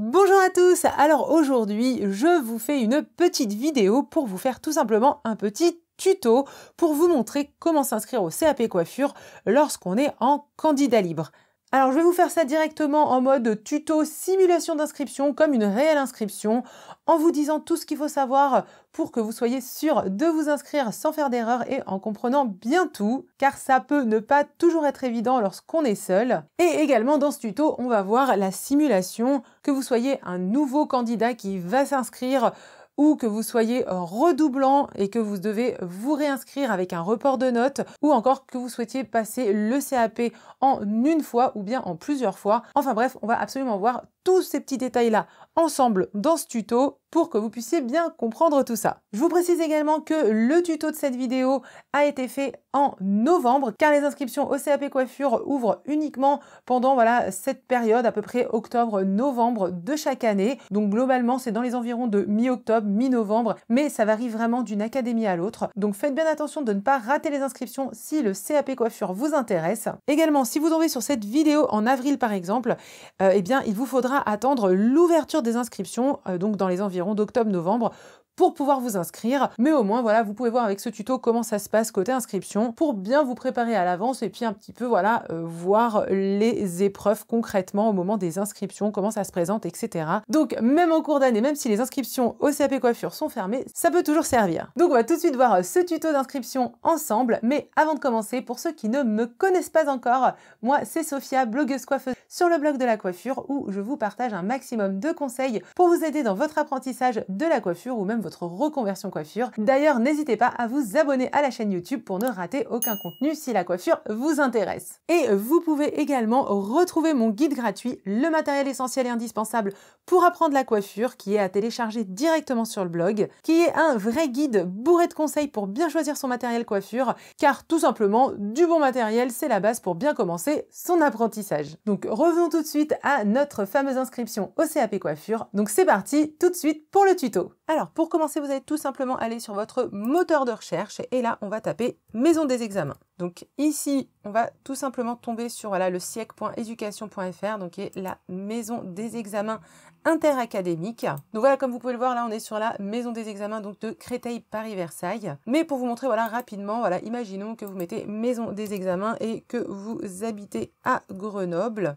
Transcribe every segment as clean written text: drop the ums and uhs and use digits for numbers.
Bonjour à tous, alors aujourd'hui je vous fais une petite vidéo pour vous faire tout simplement un petit tuto pour vous montrer comment s'inscrire au CAP coiffure lorsqu'on est en candidat libre. Alors je vais vous faire ça directement en mode tuto simulation d'inscription comme une réelle inscription en vous disant tout ce qu'il faut savoir pour que vous soyez sûr de vous inscrire sans faire d'erreur et en comprenant bien tout car ça peut ne pas toujours être évident lorsqu'on est seul. Et également dans ce tuto on va voir la simulation que vous soyez un nouveau candidat qui va s'inscrire ou que vous soyez redoublant et que vous devez vous réinscrire avec un report de notes, ou encore que vous souhaitiez passer le CAP en une fois ou bien en plusieurs fois. Enfin bref, on va absolument voir tous ces petits détails-là ensemble dans ce tuto pour que vous puissiez bien comprendre tout ça. Je vous précise également que le tuto de cette vidéo a été fait en novembre car les inscriptions au CAP coiffure ouvrent uniquement pendant cette période, à peu près octobre-novembre de chaque année. Donc globalement, c'est dans les environs de mi-octobre, mi-novembre, mais ça varie vraiment d'une académie à l'autre. Donc faites bien attention de ne pas rater les inscriptions si le CAP coiffure vous intéresse. Également, si vous tombez sur cette vidéo en avril par exemple, eh bien il vous faudra attendre l'ouverture des inscriptions, donc dans les environs d'octobre-novembre, pour pouvoir vous inscrire. Mais au moins, voilà, vous pouvez voir avec ce tuto comment ça se passe côté inscription pour bien vous préparer à l'avance et puis un petit peu, voir les épreuves concrètement au moment des inscriptions, comment ça se présente, etc. Donc, même en cours d'année, même si les inscriptions au CAP coiffure sont fermées, ça peut toujours servir. Donc, on va tout de suite voir ce tuto d'inscription ensemble. Mais avant de commencer, pour ceux qui ne me connaissent pas encore, moi, c'est Sophia, blogueuse coiffeuse sur le blog de la coiffure où je vous partage un maximum de conseils pour vous aider dans votre apprentissage de la coiffure ou même votre reconversion coiffure. D'ailleurs, n'hésitez pas à vous abonner à la chaîne YouTube pour ne rater aucun contenu si la coiffure vous intéresse. Et vous pouvez également retrouver mon guide gratuit, le matériel essentiel et indispensable pour apprendre la coiffure, qui est à télécharger directement sur le blog, qui est un vrai guide bourré de conseils pour bien choisir son matériel coiffure, car tout simplement, du bon matériel, c'est la base pour bien commencer son apprentissage. Donc revenons tout de suite à notre fameuse inscription au CAP coiffure. Donc c'est parti, tout de suite pour le tuto. Alors pour commencer, vous allez tout simplement aller sur votre moteur de recherche et là on va taper maison des examens. Donc ici on va tout simplement tomber sur le siec.education.fr, donc qui est la maison des examens interacadémiques. Donc voilà, comme vous pouvez le voir, là on est sur la maison des examens donc de Créteil-Paris-Versailles. Mais pour vous montrer rapidement, imaginons que vous mettez maison des examens et que vous habitez à Grenoble.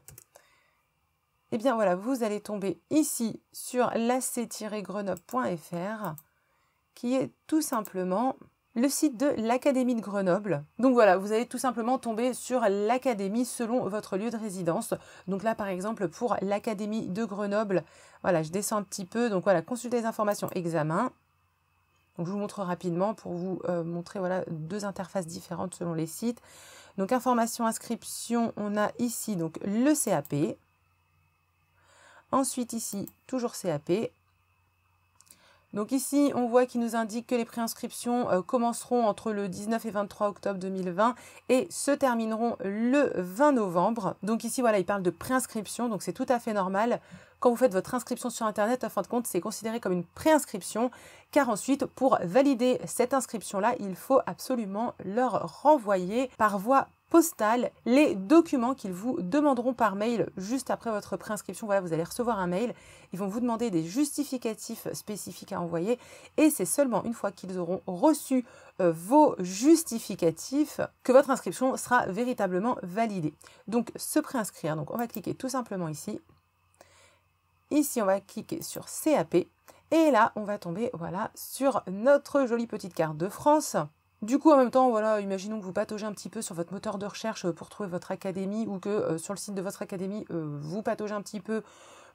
Et bien voilà, vous allez tomber ici sur lac-grenoble.fr qui est tout simplement le site de l'Académie de Grenoble. Donc voilà, vous allez tout simplement tomber sur l'académie selon votre lieu de résidence. Donc là, par exemple, pour l'Académie de Grenoble, voilà, je descends un petit peu. Donc voilà, consultez les informations examen. Donc je vous montre rapidement pour vous montrer deux interfaces différentes selon les sites. Donc information inscription, on a ici donc le CAP. Ensuite ici, toujours CAP. Donc ici, on voit qu'il nous indique que les préinscriptions commenceront entre le 19 et 23 octobre 2020 et se termineront le 20 novembre. Donc ici, voilà, il parle de préinscription, donc c'est tout à fait normal. Quand vous faites votre inscription sur Internet, en fin de compte, c'est considéré comme une préinscription, car ensuite, pour valider cette inscription-là, il faut absolument leur renvoyer par voie postale les documents qu'ils vous demanderont par mail juste après votre préinscription. Voilà, vous allez recevoir un mail, ils vont vous demander des justificatifs spécifiques à envoyer et c'est seulement une fois qu'ils auront reçu vos justificatifs que votre inscription sera véritablement validée. Donc, se préinscrire, donc on va cliquer tout simplement ici. Ici, on va cliquer sur CAP et là, on va tomber sur notre jolie petite carte de France. Du coup, en même temps, imaginons que vous pataugez un petit peu sur votre moteur de recherche pour trouver votre académie ou que sur le site de votre académie, vous pataugez un petit peu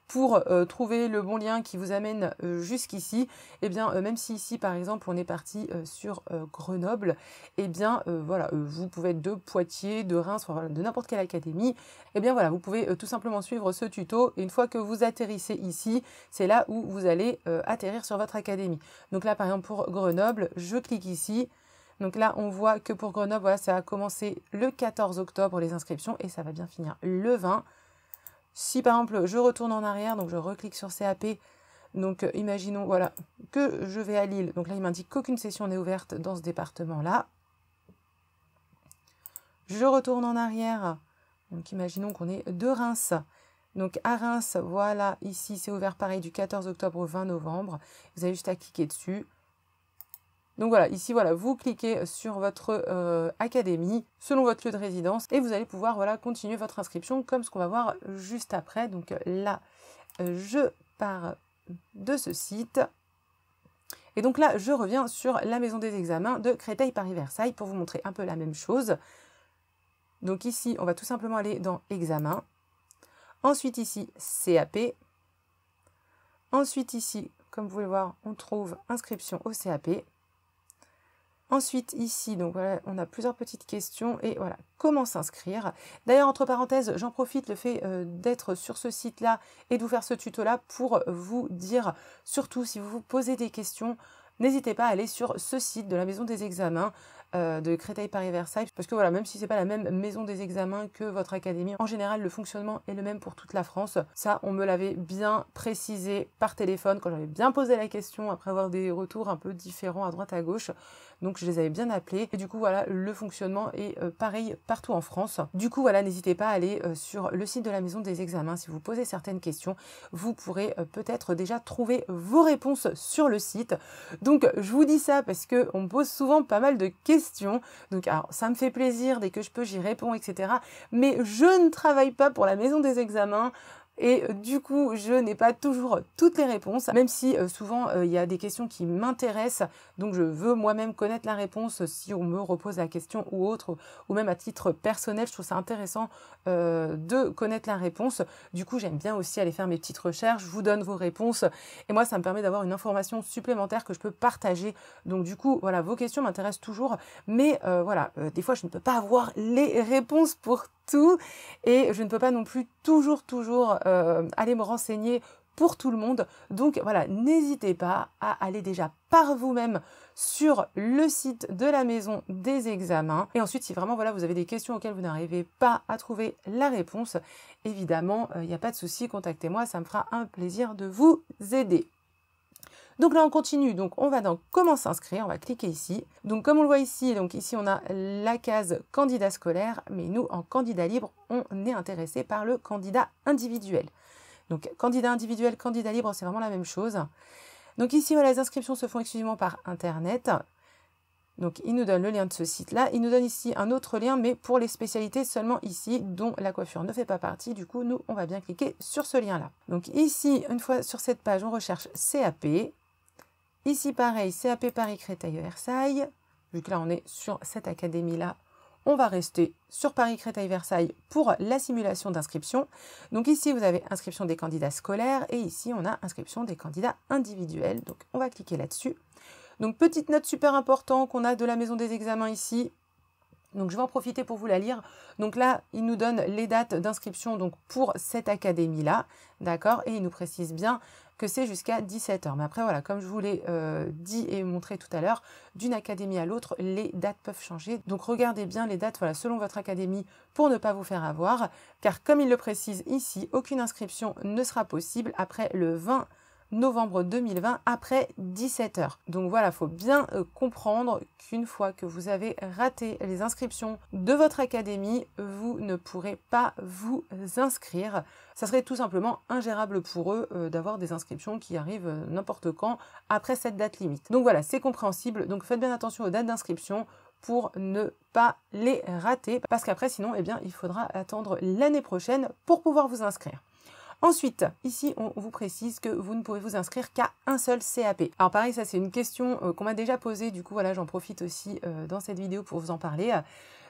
pour trouver le bon lien qui vous amène jusqu'ici. Et bien, même si ici, par exemple, on est parti sur Grenoble, et bien, vous pouvez être de Poitiers, de Reims, de n'importe quelle académie. Et bien, voilà, vous pouvez tout simplement suivre ce tuto. Et une fois que vous atterrissez ici, c'est là où vous allez atterrir sur votre académie. Donc là, par exemple, pour Grenoble, je clique ici. Donc là, on voit que pour Grenoble, ça a commencé le 14 octobre les inscriptions et ça va bien finir le 20. Si par exemple, je retourne en arrière, donc je reclique sur CAP, donc imaginons que je vais à Lille. Donc là, il m'indique qu'aucune session n'est ouverte dans ce département-là. Je retourne en arrière, donc imaginons qu'on est de Reims. Donc à Reims, voilà, ici c'est ouvert pareil du 14 octobre au 20 novembre. Vous avez juste à cliquer dessus. Donc voilà, ici, voilà, vous cliquez sur votre académie selon votre lieu de résidence et vous allez pouvoir voilà, continuer votre inscription comme ce qu'on va voir juste après. Donc là, je pars de ce site. Et donc là, je reviens sur la maison des examens de Créteil-Paris-Versailles pour vous montrer un peu la même chose. Donc ici, on va tout simplement aller dans Examen. Ensuite ici, CAP. Ensuite ici, comme vous pouvez le voir, on trouve Inscription au CAP. Ensuite, ici, donc voilà, on a plusieurs petites questions et voilà, comment s'inscrire. D'ailleurs, entre parenthèses, j'en profite le fait d'être sur ce site-là et de vous faire ce tuto-là pour vous dire, surtout si vous vous posez des questions, n'hésitez pas à aller sur ce site de la maison des examens de Créteil-Paris-Versailles, parce que voilà, même si c'est pas la même maison des examens que votre académie, en général, le fonctionnement est le même pour toute la France. Ça, on me l'avait bien précisé par téléphone quand j'avais bien posé la question, après avoir des retours un peu différents à droite à gauche. Donc je les avais bien appelés et du coup voilà, le fonctionnement est pareil partout en France. Du coup voilà, n'hésitez pas à aller sur le site de la maison des examens. Si vous posez certaines questions, vous pourrez peut-être déjà trouver vos réponses sur le site. Donc je vous dis ça parce que on me pose souvent pas mal de questions. Donc alors ça me fait plaisir, dès que je peux j'y réponds, etc. Mais je ne travaille pas pour la maison des examens. Et du coup, je n'ai pas toujours toutes les réponses, même si souvent il y a des questions qui m'intéressent, donc je veux moi-même connaître la réponse si on me repose la question ou autre, ou même à titre personnel, je trouve ça intéressant de connaître la réponse. Du coup, j'aime bien aussi aller faire mes petites recherches, je vous donne vos réponses, et moi, ça me permet d'avoir une information supplémentaire que je peux partager. Donc du coup, voilà, vos questions m'intéressent toujours, mais voilà, des fois, je ne peux pas avoir les réponses pour tout et je ne peux pas non plus toujours aller me renseigner pour tout le monde. Donc voilà, n'hésitez pas à aller déjà par vous-même sur le site de la maison des examens. Et ensuite, si vraiment voilà, vous avez des questions auxquelles vous n'arrivez pas à trouver la réponse, évidemment, il n'y a pas de souci, contactez-moi, ça me fera un plaisir de vous aider. Donc là, on continue. Donc, on va dans Comment s'inscrire. On va cliquer ici. Donc, comme on le voit ici, donc ici, on a la case candidat scolaire. Mais nous, en candidat libre, on est intéressé par le candidat individuel. Donc, candidat individuel, candidat libre, c'est vraiment la même chose. Donc ici, voilà, les inscriptions se font exclusivement par Internet. Donc, il nous donne le lien de ce site-là. Il nous donne ici un autre lien, mais pour les spécialités seulement ici, dont la coiffure ne fait pas partie. Du coup, nous, on va bien cliquer sur ce lien-là. Donc ici, une fois sur cette page, on recherche CAP. Ici, pareil, CAP Paris Créteil-Versailles. Vu que là, on est sur cette académie-là, on va rester sur Paris Créteil-Versailles pour la simulation d'inscription. Donc ici, vous avez inscription des candidats scolaires et ici, on a inscription des candidats individuels. Donc, on va cliquer là-dessus. Donc, petite note super importante qu'on a de la maison des examens ici. Donc, je vais en profiter pour vous la lire. Donc là, il nous donne les dates d'inscription donc pour cette académie-là. D'accord? Et il nous précise bien que c'est jusqu'à 17 h. Mais après, voilà, comme je vous l'ai dit et montré tout à l'heure, d'une académie à l'autre, les dates peuvent changer. Donc, regardez bien les dates voilà, selon votre académie pour ne pas vous faire avoir. Car comme il le précise ici, aucune inscription ne sera possible après le 20 novembre 2020 après 17 h. Donc voilà, il faut bien comprendre qu'une fois que vous avez raté les inscriptions de votre académie, vous ne pourrez pas vous inscrire. Ça serait tout simplement ingérable pour eux d'avoir des inscriptions qui arrivent n'importe quand après cette date limite. Donc voilà, c'est compréhensible. Donc faites bien attention aux dates d'inscription pour ne pas les rater parce qu'après sinon, eh bien, il faudra attendre l'année prochaine pour pouvoir vous inscrire. Ensuite, ici, on vous précise que vous ne pouvez vous inscrire qu'à un seul CAP. Alors pareil, ça c'est une question qu'on m'a déjà posée, du coup voilà, j'en profite aussi dans cette vidéo pour vous en parler.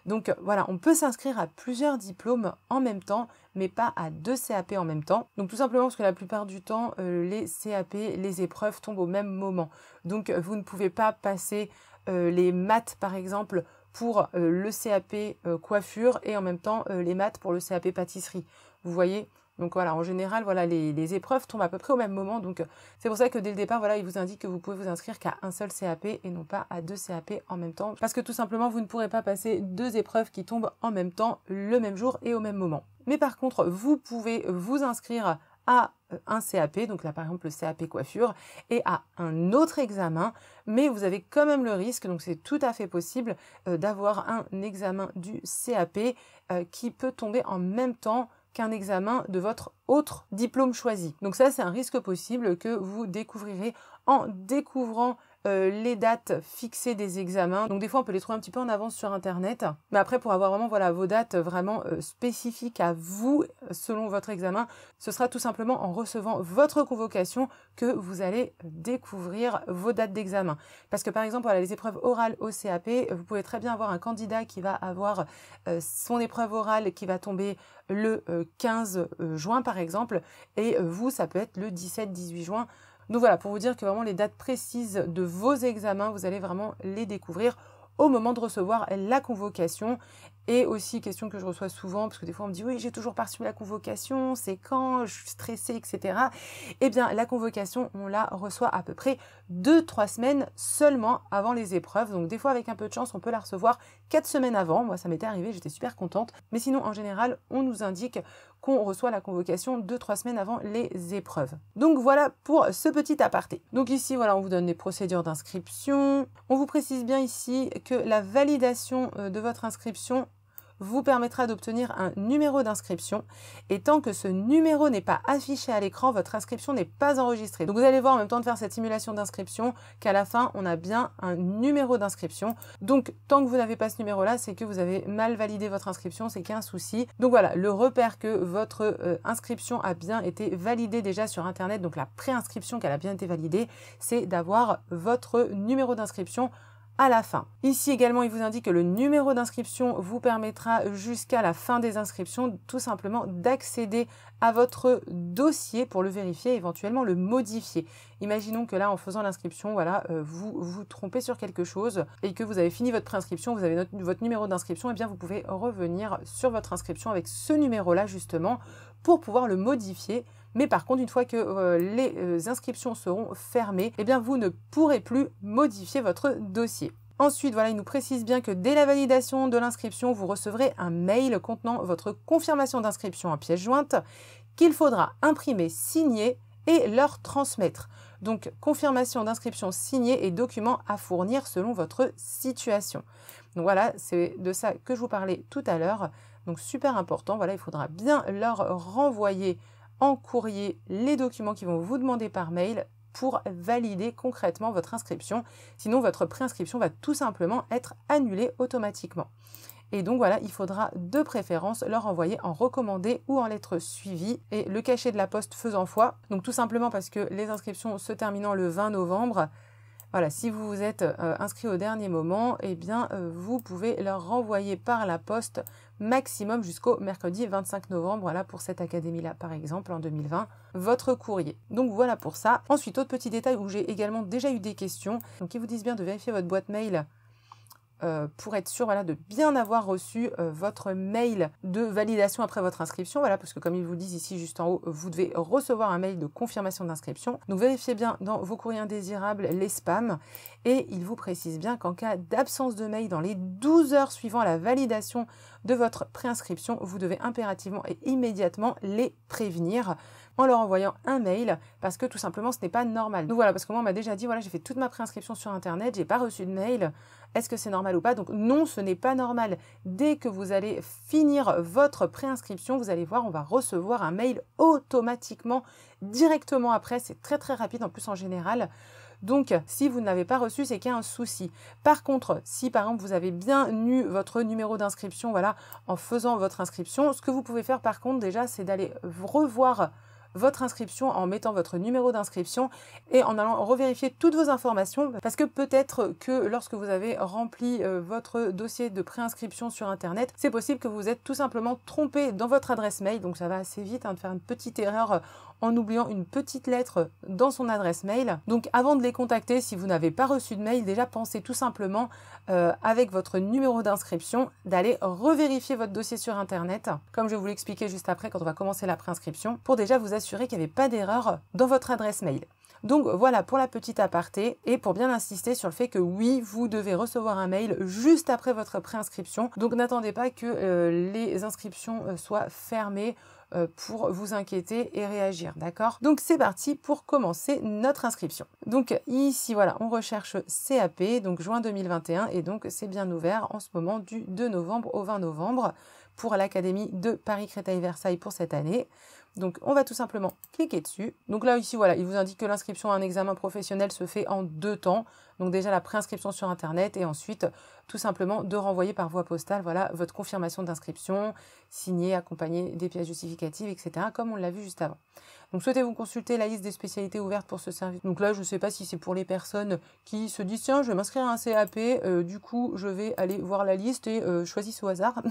Donc voilà, on peut s'inscrire à plusieurs diplômes en même temps, mais pas à 2 CAP en même temps. Donc tout simplement parce que la plupart du temps, les CAP, les épreuves tombent au même moment. Donc vous ne pouvez pas passer les maths par exemple pour le CAP coiffure et en même temps les maths pour le CAP pâtisserie. Vous voyez ? Donc voilà, en général, voilà, les épreuves tombent à peu près au même moment. Donc c'est pour ça que dès le départ, voilà, il vous indique que vous pouvez vous inscrire qu'à un seul CAP et non pas à 2 CAP en même temps. Parce que tout simplement, vous ne pourrez pas passer 2 épreuves qui tombent en même temps, le même jour et au même moment. Mais par contre, vous pouvez vous inscrire à un CAP, donc là par exemple le CAP coiffure, et à un autre examen, mais vous avez quand même le risque, donc c'est tout à fait possible d'avoir un examen du CAP qui peut tomber en même temps qu'un examen de votre autre diplôme choisi. Donc ça, c'est un risque possible que vous découvrirez en découvrant les dates fixées des examens. Donc des fois, on peut les trouver un petit peu en avance sur Internet. Mais après, pour avoir vraiment voilà, vos dates vraiment spécifiques à vous, selon votre examen, ce sera tout simplement en recevant votre convocation que vous allez découvrir vos dates d'examen. Parce que par exemple, voilà, les épreuves orales au CAP, vous pouvez très bien avoir un candidat qui va avoir son épreuve orale qui va tomber le 15 juin par exemple, et vous, ça peut être le 17-18 juin. Donc voilà, pour vous dire que vraiment les dates précises de vos examens, vous allez vraiment les découvrir au moment de recevoir la convocation. Et aussi, question que je reçois souvent, parce que des fois on me dit « oui, j'ai toujours pas reçu la convocation, c'est quand, je suis stressée, etc. » Eh bien, la convocation, on la reçoit à peu près 2-3 semaines seulement avant les épreuves. Donc des fois, avec un peu de chance, on peut la recevoir 4 semaines avant. Moi, ça m'était arrivé, j'étais super contente. Mais sinon, en général, on nous indique qu'on reçoit la convocation 2-3 semaines avant les épreuves. Donc voilà pour ce petit aparté. Donc ici, voilà, on vous donne les procédures d'inscription. On vous précise bien ici que la validation de votre inscription vous permettra d'obtenir un numéro d'inscription, et tant que ce numéro n'est pas affiché à l'écran, votre inscription n'est pas enregistrée. Donc vous allez voir en même temps de faire cette simulation d'inscription qu'à la fin on a bien un numéro d'inscription. Donc tant que vous n'avez pas ce numéro là, c'est que vous avez mal validé votre inscription, c'est qu'il y a un souci. Donc voilà, le repère que votre inscription a bien été validée déjà sur internet, donc la préinscription qu'elle a bien été validée, c'est d'avoir votre numéro d'inscription à la fin. Ici également, il vous indique que le numéro d'inscription vous permettra jusqu'à la fin des inscriptions tout simplement d'accéder à votre dossier pour le vérifier et éventuellement le modifier. Imaginons que là, en faisant l'inscription, voilà, vous vous trompez sur quelque chose et que vous avez fini votre préinscription, vous avez votre numéro d'inscription, et bien vous pouvez revenir sur votre inscription avec ce numéro-là justement pour pouvoir le modifier. Mais par contre, une fois que les inscriptions seront fermées, eh bien vous ne pourrez plus modifier votre dossier. Ensuite, voilà, il nous précise bien que dès la validation de l'inscription, vous recevrez un mail contenant votre confirmation d'inscription en pièce jointe qu'il faudra imprimer, signer et leur transmettre. Donc, confirmation d'inscription signée et documents à fournir selon votre situation. Donc voilà, c'est de ça que je vous parlais tout à l'heure. Donc, super important, voilà, il faudra bien leur renvoyer en courrier les documents qu'ils vont vous demander par mail pour valider concrètement votre inscription. Sinon, votre préinscription va tout simplement être annulée automatiquement. Et donc voilà, il faudra de préférence leur envoyer en recommandé ou en lettre suivie et le cachet de la poste faisant foi. Donc tout simplement parce que les inscriptions se terminant le 20 novembre, voilà, si vous vous êtes inscrit au dernier moment, eh bien, vous pouvez leur renvoyer par la poste maximum jusqu'au mercredi 25 novembre, voilà, pour cette académie-là, par exemple, en 2020, votre courrier. Donc, voilà pour ça. Ensuite, autre petit détail où j'ai également déjà eu des questions. Donc, ils vous disent bien de vérifier votre boîte mail pour être sûr, voilà, de bien avoir reçu votre mail de validation après votre inscription, voilà, parce que comme ils vous disent ici juste en haut, vous devez recevoir un mail de confirmation d'inscription. Donc vérifiez bien dans vos courriers indésirables les spams, et ils vous précisent bien qu'en cas d'absence de mail dans les 12 heures suivant la validation de votre préinscription, vous devez impérativement et immédiatement les prévenir en leur envoyant un mail, parce que tout simplement ce n'est pas normal. Donc voilà, parce que moi on m'a déjà dit, voilà, j'ai fait toute ma préinscription sur internet, j'ai pas reçu de mail, est-ce que c'est normal ou pas? Donc non, ce n'est pas normal. Dès que vous allez finir votre préinscription, vous allez voir, on va recevoir un mail automatiquement, directement après, c'est très très rapide en plus en général. Donc, si vous ne l'avez pas reçu, c'est qu'il y a un souci. Par contre, si par exemple vous avez bien eu votre numéro d'inscription, voilà, en faisant votre inscription, ce que vous pouvez faire par contre déjà, c'est d'aller revoir votre inscription en mettant votre numéro d'inscription et en allant revérifier toutes vos informations, parce que peut-être que lorsque vous avez rempli votre dossier de préinscription sur internet, c'est possible que vous êtes tout simplement trompé dans votre adresse mail. Donc ça va assez vite de faire une petite erreur en oubliant une petite lettre dans son adresse mail. Donc avant de les contacter, si vous n'avez pas reçu de mail, déjà pensez tout simplement avec votre numéro d'inscription d'aller revérifier votre dossier sur internet, comme je vais vous l'expliquer juste après quand on va commencer la préinscription, pour déjà vous assurer qu'il n'y avait pas d'erreur dans votre adresse mail. Donc voilà pour la petite aparté, et pour bien insister sur le fait que oui, vous devez recevoir un mail juste après votre préinscription. Donc n'attendez pas que les inscriptions soient fermées pour vous inquiéter et réagir, d'accord? Donc c'est parti pour commencer notre inscription. Donc ici, voilà, on recherche CAP, donc juin 2021, et donc c'est bien ouvert en ce moment du 2 novembre au 20 novembre pour l'Académie de Paris-Créteil-Versailles pour cette année. Donc, on va tout simplement cliquer dessus. Donc là, ici, voilà, il vous indique que l'inscription à un examen professionnel se fait en 2 temps. Donc déjà, la préinscription sur Internet et ensuite, tout simplement, de renvoyer par voie postale, voilà, votre confirmation d'inscription, signée, accompagnée des pièces justificatives, etc., comme on l'a vu juste avant. Donc, souhaitez-vous consulter la liste des spécialités ouvertes pour ce service? Donc là, je ne sais pas si c'est pour les personnes qui se disent, tiens, je vais m'inscrire à un CAP, du coup, je vais aller voir la liste et choisissez au hasard.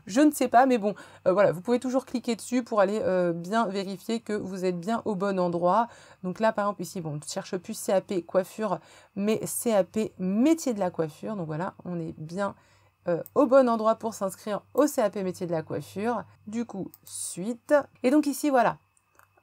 Je ne sais pas, mais bon, voilà, vous pouvez toujours cliquer dessus pour aller bien vérifier que vous êtes bien au bon endroit. Donc là, par exemple, ici, bon, on ne cherche plus CAP coiffure, mais CAP métier de la coiffure. Donc voilà, on est bien au bon endroit pour s'inscrire au CAP métier de la coiffure. Du coup, suite. Et donc ici, voilà.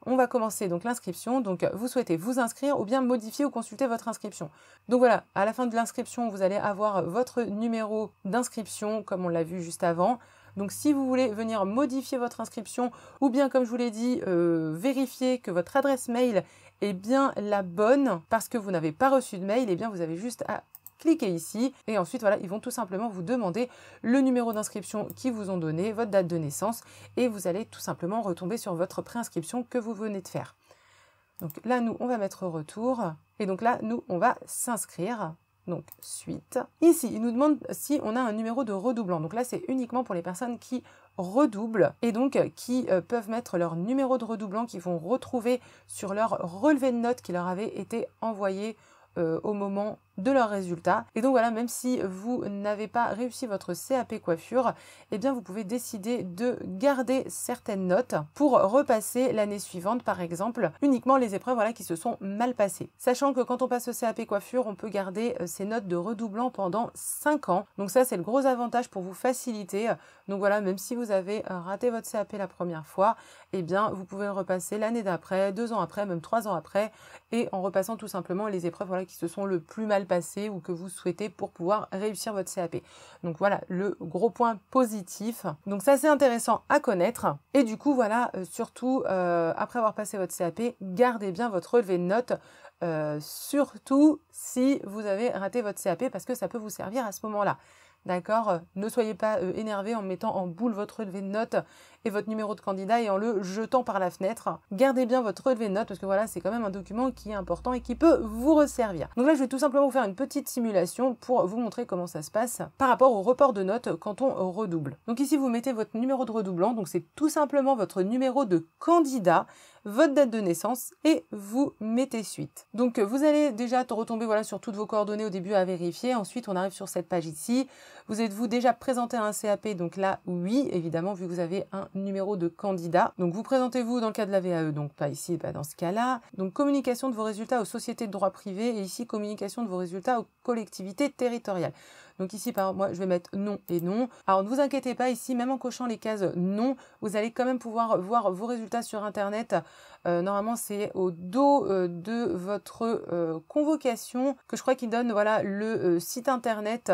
On va commencer donc l'inscription. Donc, vous souhaitez vous inscrire ou bien modifier ou consulter votre inscription. Donc voilà, à la fin de l'inscription, vous allez avoir votre numéro d'inscription, comme on l'a vu juste avant. Donc, si vous voulez venir modifier votre inscription ou bien, comme je vous l'ai dit, vérifier que votre adresse mail est bien la bonne parce que vous n'avez pas reçu de mail, eh bien, vous avez juste à cliquez ici et ensuite voilà, ils vont tout simplement vous demander le numéro d'inscription qu'ils vous ont donné, votre date de naissance et vous allez tout simplement retomber sur votre préinscription que vous venez de faire. Donc là, nous, on va mettre retour et donc là, nous, on va s'inscrire. Donc suite. Ici, il nous demande si on a un numéro de redoublant. Donc là, c'est uniquement pour les personnes qui redoublent et donc qui peuvent mettre leur numéro de redoublant qu'ils vont retrouver sur leur relevé de notes qui leur avait été envoyé au moment de leurs résultats. Et donc voilà, même si vous n'avez pas réussi votre CAP coiffure, eh bien vous pouvez décider de garder certaines notes pour repasser l'année suivante, par exemple, uniquement les épreuves voilà, qui se sont mal passées. Sachant que quand on passe au CAP coiffure, on peut garder ces notes de redoublant pendant 5 ans. Donc ça, c'est le gros avantage pour vous faciliter. Donc voilà, même si vous avez raté votre CAP la première fois, eh bien vous pouvez le repasser l'année d'après, 2 ans après, même 3 ans après, et en repassant tout simplement les épreuves voilà, qui se sont le plus mal passées ou que vous souhaitez pour pouvoir réussir votre CAP. Donc voilà le gros point positif. Donc ça c'est intéressant à connaître. Et du coup voilà, surtout après avoir passé votre CAP, gardez bien votre relevé de notes, surtout si vous avez raté votre CAP parce que ça peut vous servir à ce moment-là. D'accord? Ne soyez pas énervé en mettant en boule votre relevé de notes et votre numéro de candidat et en le jetant par la fenêtre. Gardez bien votre relevé de notes parce que voilà, c'est quand même un document qui est important et qui peut vous resservir. Donc là, je vais tout simplement vous faire une petite simulation pour vous montrer comment ça se passe par rapport au report de notes quand on redouble. Donc ici, vous mettez votre numéro de redoublant. Donc c'est tout simplement votre numéro de candidat, votre date de naissance et vous mettez suite. Donc vous allez déjà retomber voilà, sur toutes vos coordonnées au début à vérifier. Ensuite, on arrive sur cette page ici. Vous êtes-vous déjà présenté à un CAP? Donc là, oui, évidemment, vu que vous avez un numéro de candidat. Donc vous présentez-vous dans le cas de la VAE, donc pas ici, pas dans ce cas-là. Donc communication de vos résultats aux sociétés de droit privé et ici communication de vos résultats aux collectivités territoriales. Donc ici, par exemple, moi, je vais mettre non et non. Alors ne vous inquiétez pas, ici, même en cochant les cases non, vous allez quand même pouvoir voir vos résultats sur Internet. Normalement, c'est au dos de votre convocation que je crois qu'il donne voilà, le site Internet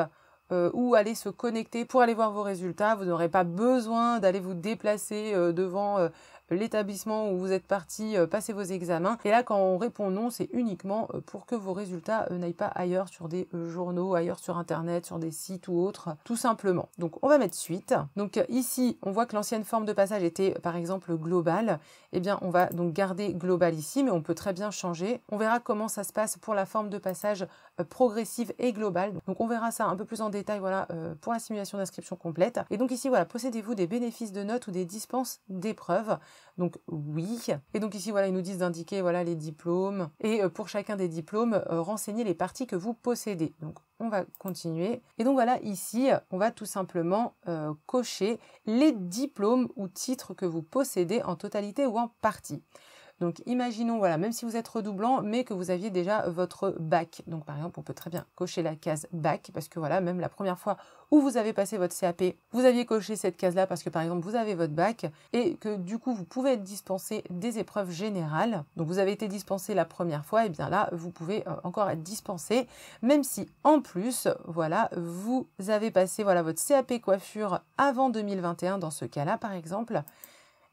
ou aller se connecter pour aller voir vos résultats. Vous n'aurez pas besoin d'aller vous déplacer devant l'établissement où vous êtes parti passer vos examens. Et là, quand on répond non, c'est uniquement pour que vos résultats n'aillent pas ailleurs sur des journaux, ailleurs sur Internet, sur des sites ou autres, tout simplement. Donc, on va mettre suite. Donc ici, on voit que l'ancienne forme de passage était, par exemple, globale. Eh bien, on va donc garder global ici, mais on peut très bien changer. On verra comment ça se passe pour la forme de passage progressive et globale. Donc, on verra ça un peu plus en détail, voilà, pour la simulation d'inscription complète. Et donc ici, voilà, possédez-vous des bénéfices de notes ou des dispenses d'épreuves? Donc oui. Et donc ici, voilà, ils nous disent d'indiquer voilà, les diplômes. Et pour chacun des diplômes, renseignez les parties que vous possédez. Donc on va continuer. Et donc voilà, ici, on va tout simplement cocher les diplômes ou titres que vous possédez en totalité ou en partie. Donc imaginons, voilà, même si vous êtes redoublant, mais que vous aviez déjà votre bac. Donc par exemple, on peut très bien cocher la case bac, parce que voilà, même la première fois où vous avez passé votre CAP, vous aviez coché cette case-là parce que par exemple, vous avez votre bac et que du coup, vous pouvez être dispensé des épreuves générales. Donc vous avez été dispensé la première fois, et bien là, vous pouvez encore être dispensé, même si en plus, voilà, vous avez passé voilà, votre CAP coiffure avant 2021 dans ce cas-là, par exemple.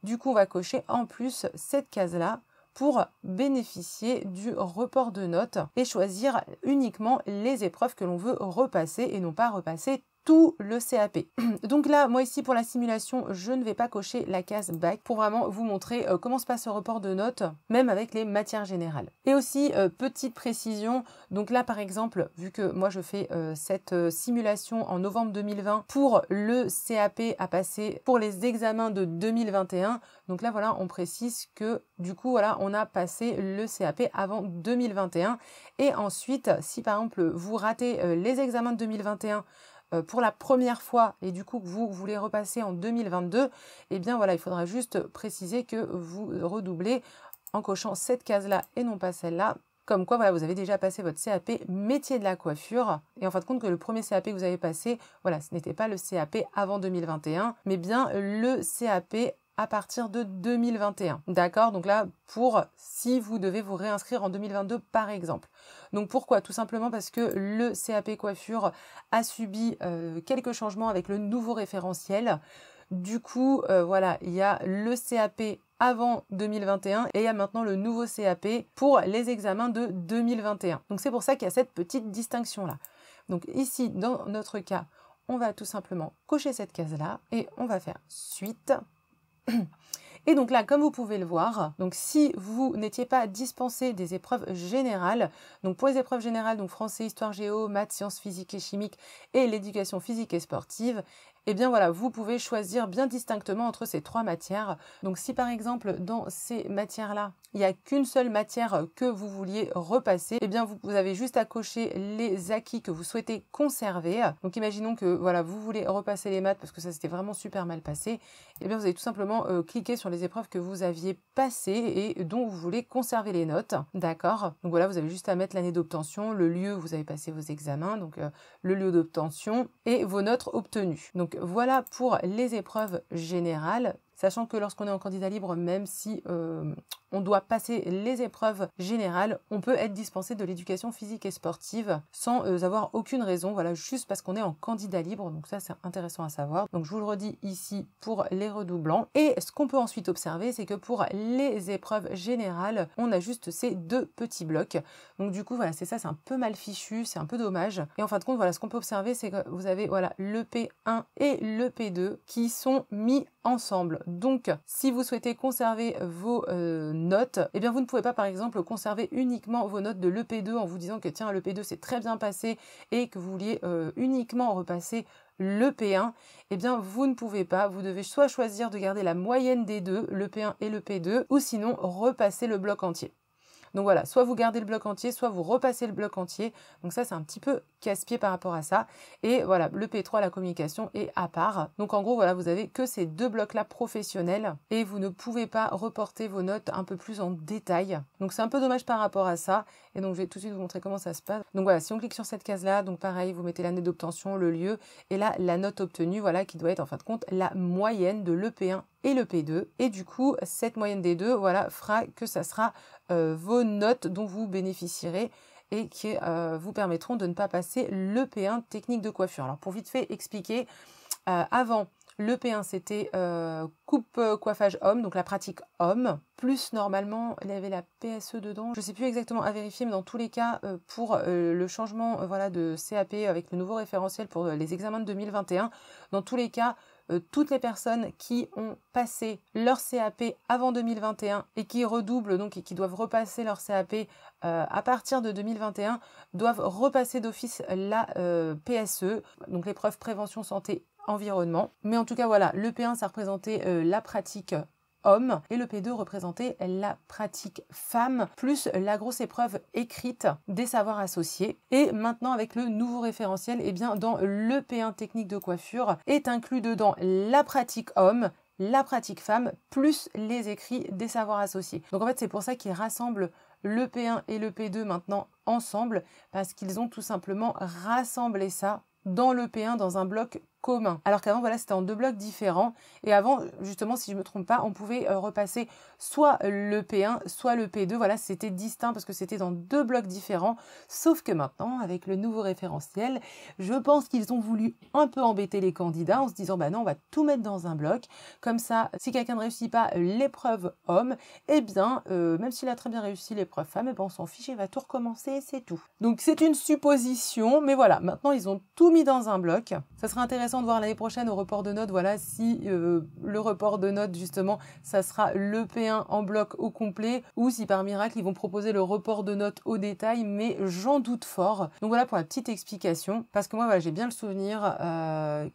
Du coup, on va cocher en plus cette case-là pour bénéficier du report de notes et choisir uniquement les épreuves que l'on veut repasser et non pas repasser tout le CAP. Donc là, moi ici pour la simulation, je ne vais pas cocher la case bac pour vraiment vous montrer comment se passe ce report de notes, même avec les matières générales. Et aussi, petite précision, donc là par exemple, vu que moi je fais cette simulation en novembre 2020 pour le CAP à passer pour les examens de 2021, donc là voilà, on précise que du coup voilà, on a passé le CAP avant 2021 et ensuite, si par exemple vous ratez les examens de 2021 pour la première fois et du coup que vous voulez repasser en 2022, eh bien voilà, il faudra juste préciser que vous redoublez en cochant cette case-là et non pas celle-là. Comme quoi, voilà, vous avez déjà passé votre CAP métier de la coiffure. Et en fin de compte que le premier CAP que vous avez passé, voilà, ce n'était pas le CAP avant 2021, mais bien le CAP à partir de 2021. D'accord? Donc là, pour si vous devez vous réinscrire en 2022 par exemple. Donc pourquoi? Tout simplement parce que le CAP coiffure a subi quelques changements avec le nouveau référentiel. Du coup, voilà, il y a le CAP avant 2021 et il y a maintenant le nouveau CAP pour les examens de 2021. Donc c'est pour ça qu'il y a cette petite distinction-là. Donc ici, dans notre cas, on va tout simplement cocher cette case-là et on va faire suite. Et donc là, comme vous pouvez le voir, donc si vous n'étiez pas dispensé des épreuves générales, donc pour les épreuves générales, donc français, histoire, géo, maths, sciences physiques et chimiques et l'éducation physique et sportive, eh bien voilà, vous pouvez choisir bien distinctement entre ces trois matières. Donc si par exemple dans ces matières-là, il n'y a qu'une seule matière que vous vouliez repasser, eh bien vous avez juste à cocher les acquis que vous souhaitez conserver. Donc imaginons que voilà, vous voulez repasser les maths parce que ça s'était vraiment super mal passé. Eh bien vous allez tout simplement cliquer sur les épreuves que vous aviez passées et dont vous voulez conserver les notes. D'accord? Donc voilà, vous avez juste à mettre l'année d'obtention, le lieu où vous avez passé vos examens, donc le lieu d'obtention et vos notes obtenues. Donc voilà pour les épreuves générales. Sachant que lorsqu'on est en candidat libre, même si on doit passer les épreuves générales, on peut être dispensé de l'éducation physique et sportive sans avoir aucune raison, voilà, juste parce qu'on est en candidat libre. Donc ça, c'est intéressant à savoir. Donc je vous le redis ici pour les redoublants. Et ce qu'on peut ensuite observer, c'est que pour les épreuves générales, on a juste ces deux petits blocs. Donc du coup, voilà, c'est ça, c'est un peu mal fichu, c'est un peu dommage. Et en fin de compte, voilà, ce qu'on peut observer, c'est que vous avez voilà, le P1 et le P2 qui sont mis ensemble. Donc, si vous souhaitez conserver vos notes, eh bien vous ne pouvez pas par exemple conserver uniquement vos notes de l'EP2 en vous disant que tiens, l'EP2 s'est très bien passé et que vous vouliez uniquement repasser le P1, eh bien vous ne pouvez pas, vous devez soit choisir de garder la moyenne des deux, le P1 et le P2, ou sinon repasser le bloc entier. Donc voilà, soit vous gardez le bloc entier, soit vous repassez le bloc entier. Donc ça, c'est un petit peu casse-pied par rapport à ça. Et voilà, le P3, la communication, est à part. Donc en gros, voilà, vous avez que ces deux blocs-là professionnels et vous ne pouvez pas reporter vos notes un peu plus en détail. Donc c'est un peu dommage par rapport à ça. Et donc je vais tout de suite vous montrer comment ça se passe. Donc voilà, si on clique sur cette case-là, donc pareil, vous mettez l'année d'obtention, le lieu, et là, la note obtenue, voilà, qui doit être en fin de compte la moyenne de l'EP1 et le P2. Et du coup, cette moyenne des deux, voilà, fera que ça sera vos notes dont vous bénéficierez et qui vous permettront de ne pas passer le P1 technique de coiffure. Alors pour vite fait expliquer, avant le P1 c'était coupe coiffage homme, donc la pratique homme, plus normalement il y avait la PSE dedans, je sais plus exactement à vérifier, mais dans tous les cas pour le changement voilà, de CAP avec le nouveau référentiel pour les examens de 2021, dans tous les cas toutes les personnes qui ont passé leur CAP avant 2021 et qui redoublent donc et qui doivent repasser leur CAP à partir de 2021 doivent repasser d'office la PSE, donc l'épreuve prévention santé environnement. Mais en tout cas voilà, le P1 ça représentait la pratique homme et le P2 représentait la pratique femme plus la grosse épreuve écrite des savoirs associés. Et maintenant avec le nouveau référentiel, eh bien dans le P1 technique de coiffure est inclus dedans la pratique homme, la pratique femme plus les écrits des savoirs associés. Donc en fait c'est pour ça qu'ils rassemblent le P1 et le P2 maintenant ensemble parce qu'ils ont tout simplement rassemblé ça dans le P1 dans un bloc commun. Alors qu'avant, voilà, c'était en 2 blocs différents. Et avant, justement, si je ne me trompe pas, on pouvait repasser soit le P1, soit le P2. Voilà, c'était distinct parce que c'était dans 2 blocs différents. Sauf que maintenant, avec le nouveau référentiel, je pense qu'ils ont voulu un peu embêter les candidats en se disant, bah non, on va tout mettre dans un bloc. Comme ça, si quelqu'un ne réussit pas l'épreuve homme, eh bien, même s'il a très bien réussi l'épreuve femme, eh ben, on s'en fiche, il va tout recommencer et c'est tout. Donc, c'est une supposition, mais voilà, maintenant, ils ont tout mis dans un bloc. Ça sera intéressant de voir l'année prochaine au report de notes, voilà, si le report de notes, justement, ça sera le P1 en bloc au complet, ou si par miracle, ils vont proposer le report de notes au détail, mais j'en doute fort. Donc voilà pour la petite explication, parce que moi, voilà, j'ai bien le souvenir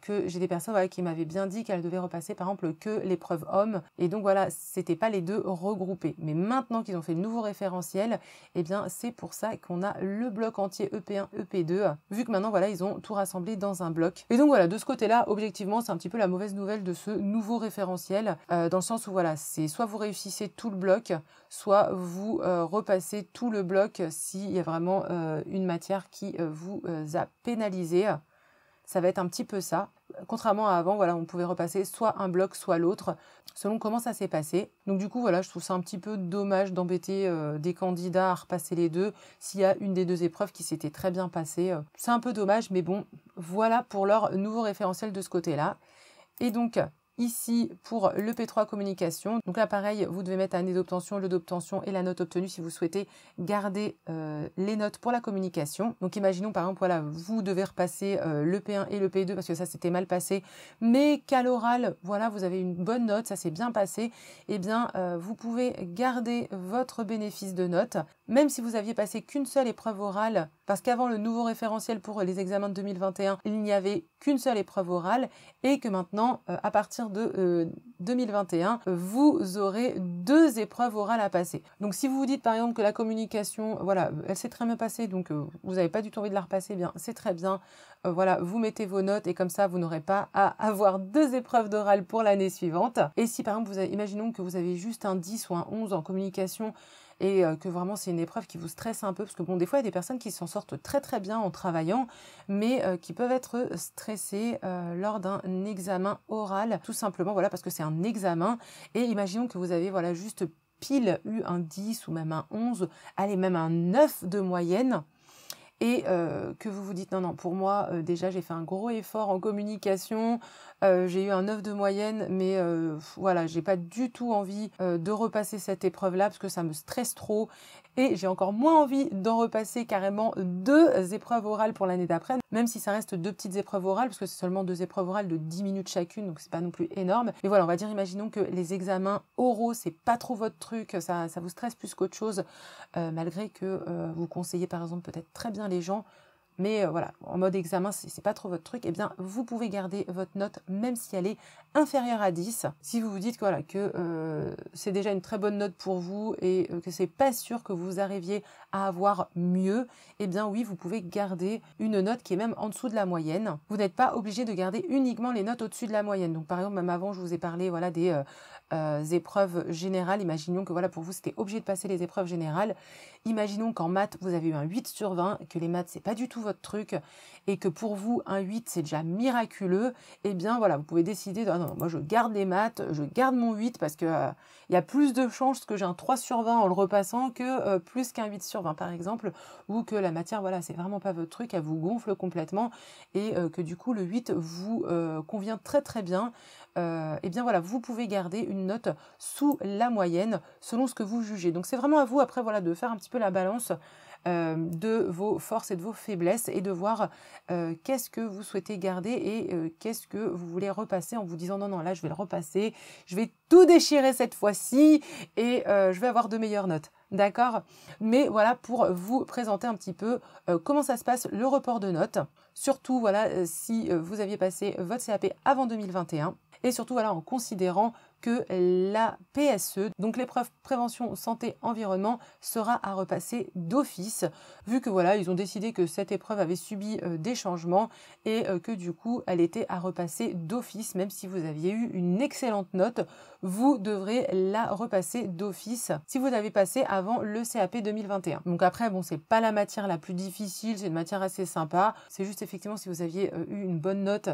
que j'ai des personnes voilà, qui m'avaient bien dit qu'elles devaient repasser, par exemple, que l'épreuve homme, et donc voilà, c'était pas les deux regroupés. Mais maintenant qu'ils ont fait le nouveau référentiel, eh bien, c'est pour ça qu'on a le bloc entier EP1, EP2, vu que maintenant, voilà, ils ont tout rassemblé dans un bloc. Et donc voilà, de ce côté-là, objectivement, c'est un petit peu la mauvaise nouvelle de ce nouveau référentiel, dans le sens où voilà, c'est soit vous réussissez tout le bloc, soit vous repassez tout le bloc s'il y a vraiment une matière qui vous a pénalisé. Ça va être un petit peu ça. Contrairement à avant, voilà, on pouvait repasser soit un bloc, soit l'autre, selon comment ça s'est passé. Donc du coup, voilà, je trouve ça un petit peu dommage d'embêter des candidats à repasser les deux s'il y a une des deux épreuves qui s'était très bien passée. C'est un peu dommage, mais bon, voilà pour leur nouveau référentiel de ce côté-là. Et donc, ici, pour le P3 communication, donc là, pareil, vous devez mettre année d'obtention, lieu d'obtention et la note obtenue si vous souhaitez garder les notes pour la communication. Donc, imaginons, par exemple, voilà, vous devez repasser le P1 et le P2 parce que ça s'était mal passé, mais qu'à l'oral, voilà, vous avez une bonne note, ça s'est bien passé, eh bien, vous pouvez garder votre bénéfice de notes, même si vous aviez passé qu'une seule épreuve orale, parce qu'avant le nouveau référentiel pour les examens de 2021, il n'y avait qu'une seule épreuve orale, et que maintenant, à partir de 2021, vous aurez 2 épreuves orales à passer. Donc si vous vous dites par exemple que la communication, voilà, elle s'est très bien passée, donc vous n'avez pas du tout envie de la repasser, eh bien c'est très bien. Voilà, vous mettez vos notes et comme ça, vous n'aurez pas à avoir 2 épreuves d'oral pour l'année suivante. Et si par exemple, imaginons que vous avez juste un 10 ou un 11 en communication, et que vraiment c'est une épreuve qui vous stresse un peu, parce que bon, des fois il y a des personnes qui s'en sortent très très bien en travaillant, mais qui peuvent être stressées lors d'un examen oral, tout simplement, voilà, parce que c'est un examen, et imaginons que vous avez, voilà, juste pile eu un 10 ou même un 11, allez, même un 9 de moyenne, et que vous vous dites non, non, pour moi, déjà j'ai fait un gros effort en communication, j'ai eu un 9 de moyenne, mais voilà, j'ai pas du tout envie de repasser cette épreuve-là parce que ça me stresse trop, et j'ai encore moins envie d'en repasser carrément 2 épreuves orales pour l'année d'après, même si ça reste 2 petites épreuves orales, parce que c'est seulement 2 épreuves orales de 10 minutes chacune, donc c'est pas non plus énorme. Mais voilà, on va dire, imaginons que les examens oraux, c'est pas trop votre truc, ça vous stresse plus qu'autre chose, malgré que vous conseillez par exemple peut-être très bien les gens, mais voilà, en mode examen, c'est pas trop votre truc, eh bien, vous pouvez garder votre note même si elle est inférieure à 10. Si vous vous dites que, voilà, que c'est déjà une très bonne note pour vous et que c'est pas sûr que vous arriviez à avoir mieux, eh bien oui, vous pouvez garder une note qui est même en dessous de la moyenne. Vous n'êtes pas obligé de garder uniquement les notes au-dessus de la moyenne. Donc par exemple, même avant, je vous ai parlé, voilà, des épreuves générales. Imaginons que voilà, pour vous, c'était obligé de passer les épreuves générales. Imaginons qu'en maths, vous avez eu un 8 sur 20, que les maths, c'est pas du tout votre truc, et que pour vous, un 8, c'est déjà miraculeux. Eh bien, voilà, vous pouvez décider de, ah non, moi, je garde les maths, je garde mon 8, parce que il y a plus de chances que j'ai un 3 sur 20 en le repassant que plus qu'un 8 sur 20, par exemple, ou que la matière, voilà, c'est vraiment pas votre truc, elle vous gonfle complètement, et que du coup, le 8 vous convient très très bien. Eh bien voilà, vous pouvez garder une note sous la moyenne selon ce que vous jugez. Donc c'est vraiment à vous après, voilà, de faire un petit peu la balance de vos forces et de vos faiblesses, et de voir qu'est-ce que vous souhaitez garder et qu'est-ce que vous voulez repasser, en vous disant non, non, là je vais le repasser, je vais tout déchirer cette fois-ci et je vais avoir de meilleures notes. D'accord? Mais voilà, pour vous présenter un petit peu comment ça se passe, le report de notes. Surtout, voilà, si vous aviez passé votre CAP avant 2021. Et surtout, voilà, en considérant que la PSE, donc l'épreuve prévention santé environnement, sera à repasser d'office, vu que voilà, ils ont décidé que cette épreuve avait subi des changements, et que du coup, elle était à repasser d'office. Même si vous aviez eu une excellente note, vous devrez la repasser d'office si vous avez passé avant le CAP 2021. Donc après, bon, c'est pas la matière la plus difficile, c'est une matière assez sympa. C'est juste effectivement si vous aviez eu une bonne note,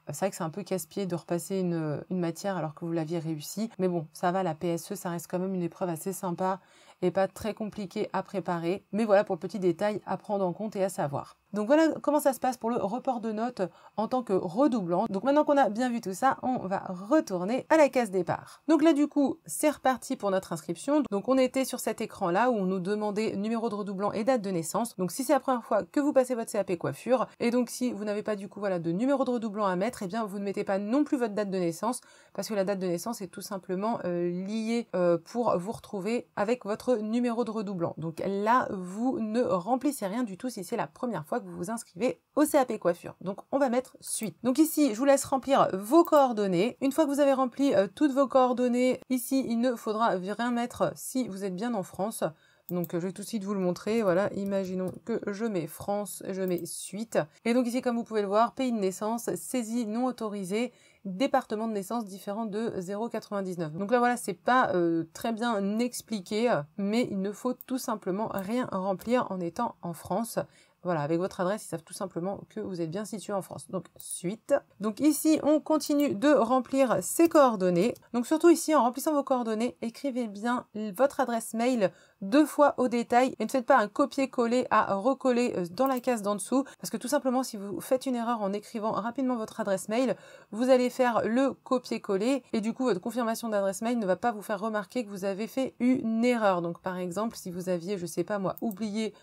C'est vrai que c'est un peu casse-pied de repasser une matière alors que vous l'aviez réussi. Mais bon, ça va, la PSE, ça reste quand même une épreuve assez sympa et pas très compliquée à préparer. Mais voilà pour le petit détail à prendre en compte et à savoir. Donc voilà comment ça se passe pour le report de notes en tant que redoublant. Donc maintenant qu'on a bien vu tout ça, on va retourner à la case départ. Donc là du coup, c'est reparti pour notre inscription. Donc on était sur cet écran là où on nous demandait numéro de redoublant et date de naissance. Donc si c'est la première fois que vous passez votre CAP coiffure, et donc si vous n'avez pas du coup voilà de numéro de redoublant à mettre, eh bien vous ne mettez pas non plus votre date de naissance, parce que la date de naissance est tout simplement liée pour vous retrouver avec votre numéro de redoublant. Donc là, vous ne remplissez rien du tout si c'est la première fois que vous vous inscrivez au CAP coiffure. Donc on va mettre suite. Donc ici, je vous laisse remplir vos coordonnées. Une fois que vous avez rempli toutes vos coordonnées, ici, il ne faudra rien mettre si vous êtes bien en France. Donc je vais tout de suite vous le montrer, voilà, imaginons que je mets France, je mets suite. Et donc ici, comme vous pouvez le voir, pays de naissance, saisie non autorisée, département de naissance différent de 0,99. Donc là voilà, c'est pas très bien expliqué, mais il ne faut tout simplement rien remplir en étant en France. Voilà, avec votre adresse, ils savent tout simplement que vous êtes bien situé en France. Donc, suite. Donc ici, on continue de remplir ses coordonnées. Donc surtout ici, en remplissant vos coordonnées, écrivez bien votre adresse mail 2 fois au détail et ne faites pas un copier-coller à recoller dans la case d'en dessous, parce que tout simplement, si vous faites une erreur en écrivant rapidement votre adresse mail, vous allez faire le copier-coller et du coup, votre confirmation d'adresse mail ne va pas vous faire remarquer que vous avez fait une erreur. Donc par exemple, si vous aviez, je sais pas moi, oublié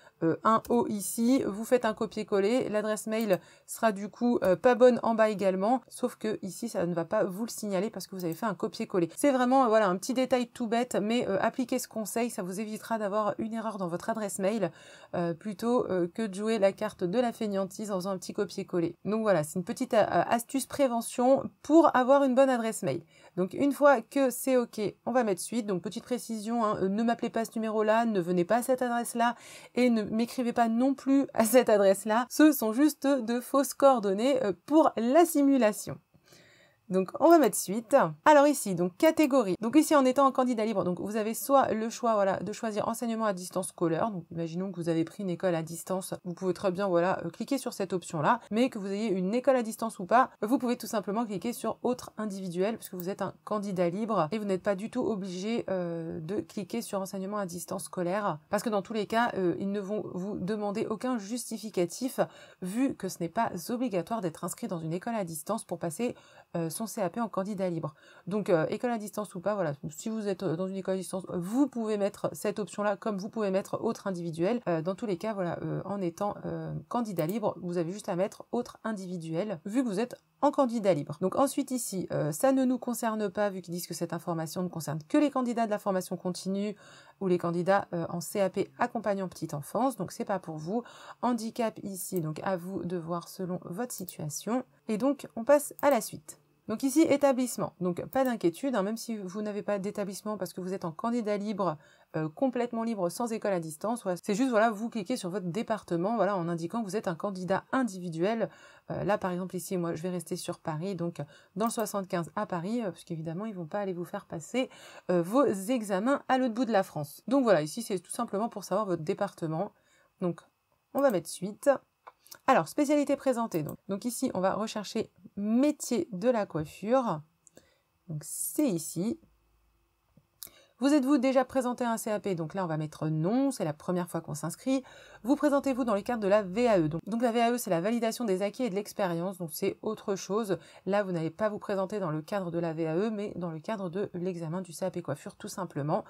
un O ici, vous faites un copier-coller, l'adresse mail sera du coup pas bonne en bas également, sauf que ici ça ne va pas vous le signaler parce que vous avez fait un copier-coller. C'est vraiment voilà un petit détail tout bête, mais appliquez ce conseil, ça vous évitera d'avoir une erreur dans votre adresse mail plutôt que de jouer la carte de la fainéantise en faisant un petit copier-coller. Donc voilà, c'est une petite astuce prévention pour avoir une bonne adresse mail. Donc une fois que c'est ok, on va mettre suite. Donc petite précision, hein, ne m'appelez pas ce numéro-là, ne venez pas à cette adresse-là et ne m'écrivez pas non plus à cette adresse-là. Ce sont juste de fausses coordonnées pour la simulation. Donc on va mettre suite. Alors ici, donc catégorie. Donc ici en étant un candidat libre, donc vous avez soit le choix voilà, de choisir enseignement à distance scolaire. Donc imaginons que vous avez pris une école à distance. Vous pouvez très bien voilà, cliquer sur cette option-là. Mais que vous ayez une école à distance ou pas, vous pouvez tout simplement cliquer sur autre individuel puisque vous êtes un candidat libre et vous n'êtes pas du tout obligé de cliquer sur enseignement à distance scolaire. Parce que dans tous les cas, ils ne vont vous demander aucun justificatif vu que ce n'est pas obligatoire d'être inscrit dans une école à distance pour passer son CAP en candidat libre. Donc école à distance ou pas, voilà, si vous êtes dans une école à distance, vous pouvez mettre cette option-là comme vous pouvez mettre autre individuel. Dans tous les cas, voilà, en étant candidat libre, vous avez juste à mettre autre individuel vu que vous êtes en candidat libre. Donc ensuite ici, ça ne nous concerne pas vu qu'ils disent que cette information ne concerne que les candidats de la formation continue ou les candidats en CAP accompagnant petite enfance, donc c'est pas pour vous. Handicap ici, donc à vous de voir selon votre situation. Et donc on passe à la suite. Donc ici, établissement. Donc pas d'inquiétude, hein, même si vous n'avez pas d'établissement parce que vous êtes en candidat libre, complètement libre, sans école à distance. Ouais. C'est juste, voilà, vous cliquez sur votre département, voilà, en indiquant que vous êtes un candidat individuel. Là, par exemple, ici, moi, je vais rester sur Paris, donc dans le 75 à Paris, parce qu'évidemment, ils vont pas aller vous faire passer vos examens à l'autre bout de la France. Donc voilà, ici, c'est tout simplement pour savoir votre département. Donc, on va mettre suite. Alors, spécialité présentée. Donc ici, on va rechercher métier de la coiffure. Donc c'est ici. Vous êtes-vous déjà présenté à un CAP? Donc là, on va mettre non, c'est la première fois qu'on s'inscrit. Vous présentez-vous dans le cadre de la VAE. Donc la VAE, c'est la validation des acquis et de l'expérience. Donc c'est autre chose. Là, vous n'allez pas vous présenter dans le cadre de la VAE, mais dans le cadre de l'examen du CAP coiffure, tout simplement.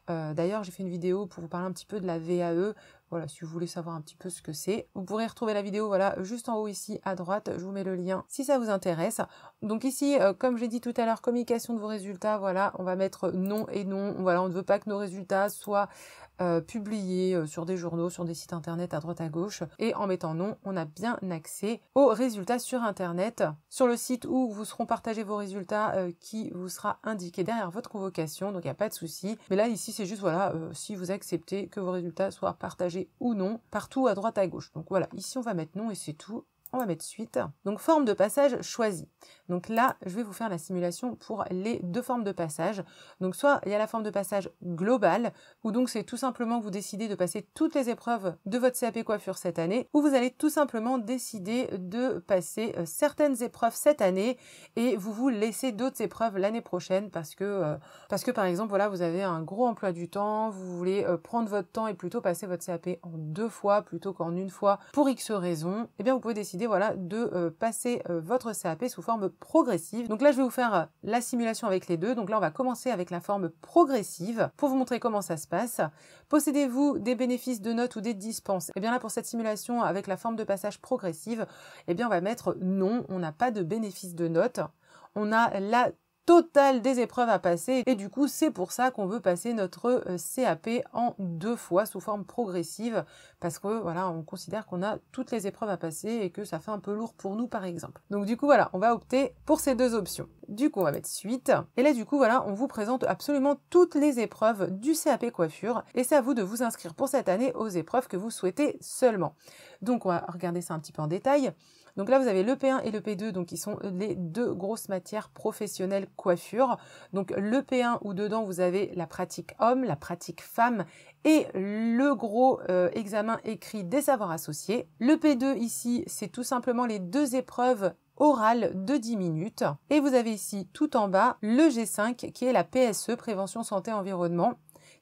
D'ailleurs, j'ai fait une vidéo pour vous parler un petit peu de la VAE. Voilà, si vous voulez savoir un petit peu ce que c'est. Vous pourrez retrouver la vidéo, voilà, juste en haut ici, à droite. Je vous mets le lien si ça vous intéresse. Donc ici, comme j'ai dit tout à l'heure, communication de vos résultats, voilà, on va mettre non et non. Voilà, on ne veut pas que nos résultats soient publiés sur des journaux, sur des sites internet à droite à gauche. Et en mettant non, on a bien accès aux résultats sur internet, sur le site où vous seront partagés vos résultats qui vous sera indiqué derrière votre convocation. Donc il n'y a pas de souci. Mais là, ici, c'est juste, voilà, si vous acceptez que vos résultats soient partagés ou non, partout à droite à gauche. Donc voilà, ici on va mettre non et c'est tout. On va mettre suite. Donc forme de passage choisie. Donc là, je vais vous faire la simulation pour les deux formes de passage. Donc soit il y a la forme de passage globale, où donc c'est tout simplement que vous décidez de passer toutes les épreuves de votre CAP coiffure cette année, ou vous allez tout simplement décider de passer certaines épreuves cette année et vous laissez d'autres épreuves l'année prochaine parce que par exemple, voilà, vous avez un gros emploi du temps, vous voulez prendre votre temps et plutôt passer votre CAP en 2 fois plutôt qu'en une fois pour X raisons, eh bien vous pouvez décider voilà, de passer votre CAP sous forme progressive. Donc là, je vais vous faire la simulation avec les deux. Donc là, on va commencer avec la forme progressive pour vous montrer comment ça se passe. Possédez-vous des bénéfices de notes ou des dispenses? Eh bien là, pour cette simulation avec la forme de passage progressive, eh bien on va mettre non, on n'a pas de bénéfice de notes. On a la totale des épreuves à passer et du coup c'est pour ça qu'on veut passer notre CAP en 2 fois sous forme progressive parce que voilà, on considère qu'on a toutes les épreuves à passer et que ça fait un peu lourd pour nous par exemple. Donc du coup voilà, on va opter pour ces deux options. Du coup on va mettre suite et là du coup voilà, on vous présente absolument toutes les épreuves du CAP coiffure et c'est à vous de vous inscrire pour cette année aux épreuves que vous souhaitez seulement. Donc on va regarder ça un petit peu en détail. Donc là, vous avez le P1 et le P2, donc qui sont les deux grosses matières professionnelles coiffure. Donc le P1 où dedans vous avez la pratique homme, la pratique femme et le gros examen écrit des savoirs associés. Le P2 ici, c'est tout simplement les deux épreuves orales de 10 minutes. Et vous avez ici tout en bas le G5 qui est la PSE, prévention santé environnement,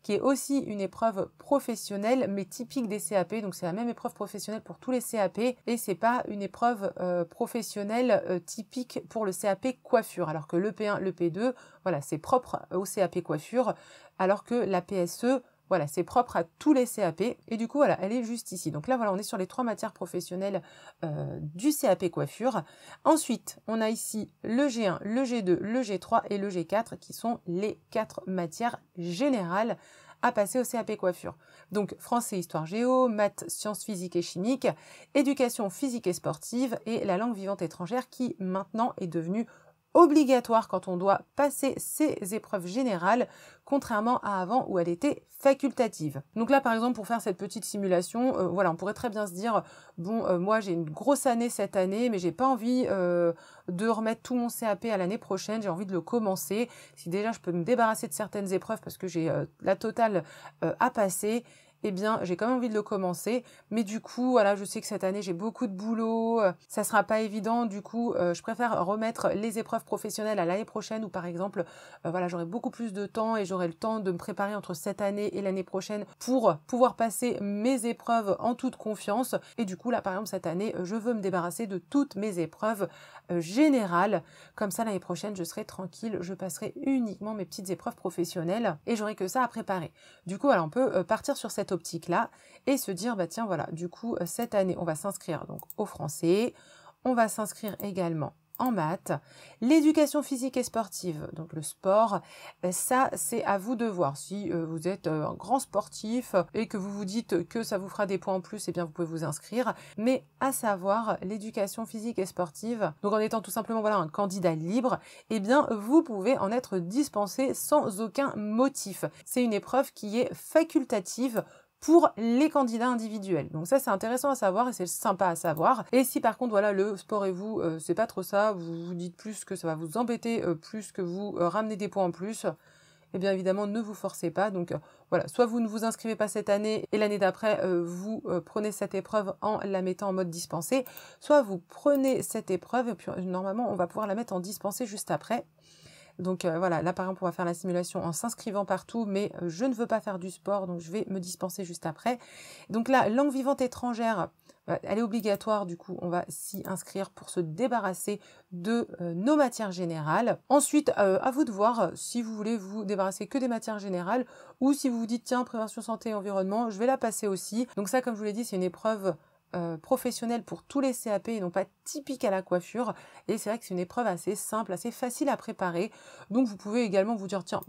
qui est aussi une épreuve professionnelle mais typique des CAP. Donc c'est la même épreuve professionnelle pour tous les CAP et c'est pas une épreuve professionnelle typique pour le CAP coiffure. Alors que le P1, le P2, voilà, c'est propre au CAP coiffure, alors que la PSE, voilà, c'est propre à tous les CAP et du coup, voilà, elle est juste ici. Donc là, voilà, on est sur les 3 matières professionnelles du CAP coiffure. Ensuite, on a ici le G1, le G2, le G3 et le G4 qui sont les 4 matières générales à passer au CAP coiffure. Donc français, histoire géo, maths, sciences physiques et chimiques, éducation physique et sportive et la langue vivante étrangère qui maintenant est devenue obligatoire quand on doit passer ces épreuves générales, contrairement à avant où elle était facultative. Donc là, par exemple, pour faire cette petite simulation, voilà, on pourrait très bien se dire, bon, moi j'ai une grosse année cette année, mais j'ai pas envie de remettre tout mon CAP à l'année prochaine, j'ai envie de le commencer. Si déjà je peux me débarrasser de certaines épreuves parce que j'ai la totale à passer, eh bien, j'ai quand même envie de le commencer. Mais du coup, voilà, je sais que cette année, j'ai beaucoup de boulot. Ça sera pas évident. Du coup, je préfère remettre les épreuves professionnelles à l'année prochaine où, par exemple, voilà, j'aurai beaucoup plus de temps et j'aurai le temps de me préparer entre cette année et l'année prochaine pour pouvoir passer mes épreuves en toute confiance. Et du coup, là, par exemple, cette année, je veux me débarrasser de toutes mes épreuves générales. Comme ça, l'année prochaine, je serai tranquille. Je passerai uniquement mes petites épreuves professionnelles et j'aurai que ça à préparer. Du coup, voilà, on peut partir sur cette optique-là et se dire, bah tiens, voilà, du coup, cette année, on va s'inscrire donc au français, on va s'inscrire également en maths, l'éducation physique et sportive, donc le sport, ça, c'est à vous de voir. Si vous êtes un grand sportif et que vous vous dites que ça vous fera des points en plus, eh bien, vous pouvez vous inscrire. Mais à savoir, l'éducation physique et sportive, donc en étant tout simplement, voilà, un candidat libre, eh bien, vous pouvez en être dispensé sans aucun motif. C'est une épreuve qui est facultative pour les candidats individuels. Donc ça, c'est intéressant à savoir et c'est sympa à savoir. Et si par contre, voilà, le sport et vous, c'est pas trop ça, vous vous dites plus que ça va vous embêter, plus que vous ramenez des points en plus, eh bien évidemment, ne vous forcez pas. Donc voilà, soit vous ne vous inscrivez pas cette année et l'année d'après, vous prenez cette épreuve en la mettant en mode dispensé, soit vous prenez cette épreuve et puis normalement, on va pouvoir la mettre en dispensé juste après. Donc voilà, là par exemple, on va faire la simulation en s'inscrivant partout, mais je ne veux pas faire du sport, donc je vais me dispenser juste après. Donc là, langue vivante étrangère, elle est obligatoire, du coup, on va s'y inscrire pour se débarrasser de nos matières générales. Ensuite, à vous de voir si vous voulez vous débarrasser que des matières générales ou si vous vous dites, tiens, prévention santé et environnement, je vais la passer aussi. Donc ça, comme je vous l'ai dit, c'est une épreuve professionnelle pour tous les CAP et non pas typique à la coiffure, et c'est vrai que c'est une épreuve assez simple, assez facile à préparer, donc vous pouvez également vous dire tiens,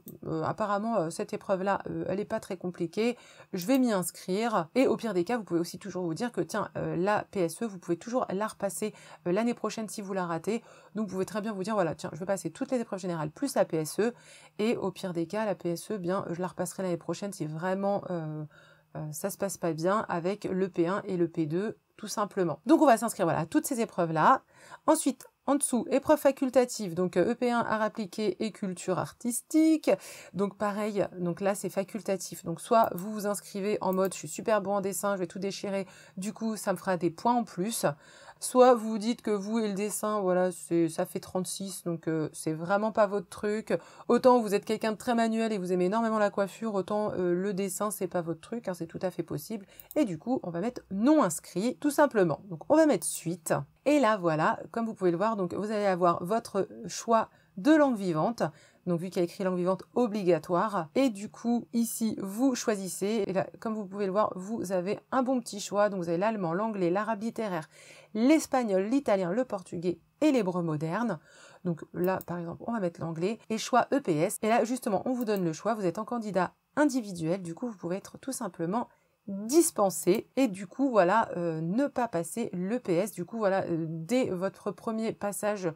apparemment cette épreuve là elle n'est pas très compliquée, je vais m'y inscrire, et au pire des cas vous pouvez aussi toujours vous dire que tiens, la PSE vous pouvez toujours la repasser l'année prochaine si vous la ratez, donc vous pouvez très bien vous dire voilà, tiens, je vais passer toutes les épreuves générales plus la PSE, et au pire des cas la PSE, bien je la repasserai l'année prochaine si vraiment ça se passe pas bien avec le P1 et le P2 tout simplement. Donc on va s'inscrire voilà, à toutes ces épreuves-là. Ensuite, en dessous, épreuve facultative, donc EP1, art appliqué et culture artistique. Donc pareil, donc là c'est facultatif. Donc soit vous vous inscrivez en mode je suis super bon en dessin, je vais tout déchirer, du coup ça me fera des points en plus. Soit vous vous dites que vous et le dessin, voilà, ça fait 36, donc c'est vraiment pas votre truc. Autant vous êtes quelqu'un de très manuel et vous aimez énormément la coiffure, autant le dessin c'est pas votre truc, hein, c'est tout à fait possible. Et du coup, on va mettre non inscrit, tout simplement. Donc on va mettre suite. Et là, voilà, comme vous pouvez le voir, donc vous allez avoir votre choix de langue vivante. Donc, vu qu'il y a écrit langue vivante obligatoire. Et du coup, ici, vous choisissez. Et là, comme vous pouvez le voir, vous avez un bon petit choix. Donc, vous avez l'allemand, l'anglais, l'arabe littéraire, l'espagnol, l'italien, le portugais et l'hébreu moderne. Donc là, par exemple, on va mettre l'anglais et choix EPS. Et là, justement, on vous donne le choix. Vous êtes en candidat individuel. Du coup, vous pouvez être tout simplement dispensé et du coup, voilà, ne pas passer l'EPS. Du coup, voilà, dès votre premier passage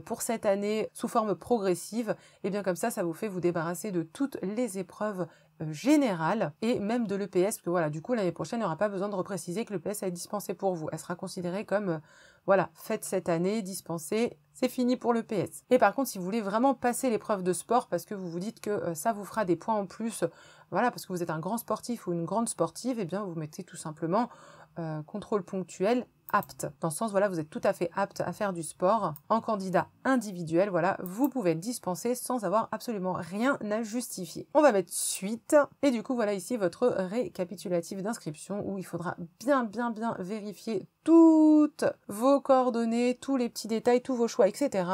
pour cette année sous forme progressive, et bien comme ça vous fait vous débarrasser de toutes les épreuves générales et même de l'EPS, parce que voilà, du coup l'année prochaine, il n'y aura pas besoin de repréciser que l'EPS est dispensée pour vous. Elle sera considérée comme, voilà, faite cette année, dispensée, c'est fini pour l'EPS. Et par contre, si vous voulez vraiment passer l'épreuve de sport, parce que vous vous dites que ça vous fera des points en plus, voilà, parce que vous êtes un grand sportif ou une grande sportive, et bien vous mettez tout simplement contrôle ponctuel apte, dans le sens, voilà, vous êtes tout à fait apte à faire du sport en candidat individuel, voilà, vous pouvez être dispensé sans avoir absolument rien à justifier. On va mettre suite, et du coup, voilà ici votre récapitulatif d'inscription où il faudra bien vérifier toutes vos coordonnées, tous les petits détails, tous vos choix, etc.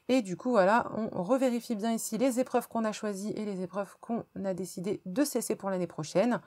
Et du coup, voilà, on revérifie bien ici les épreuves qu'on a choisies et les épreuves qu'on a décidé de cesser pour l'année prochaine.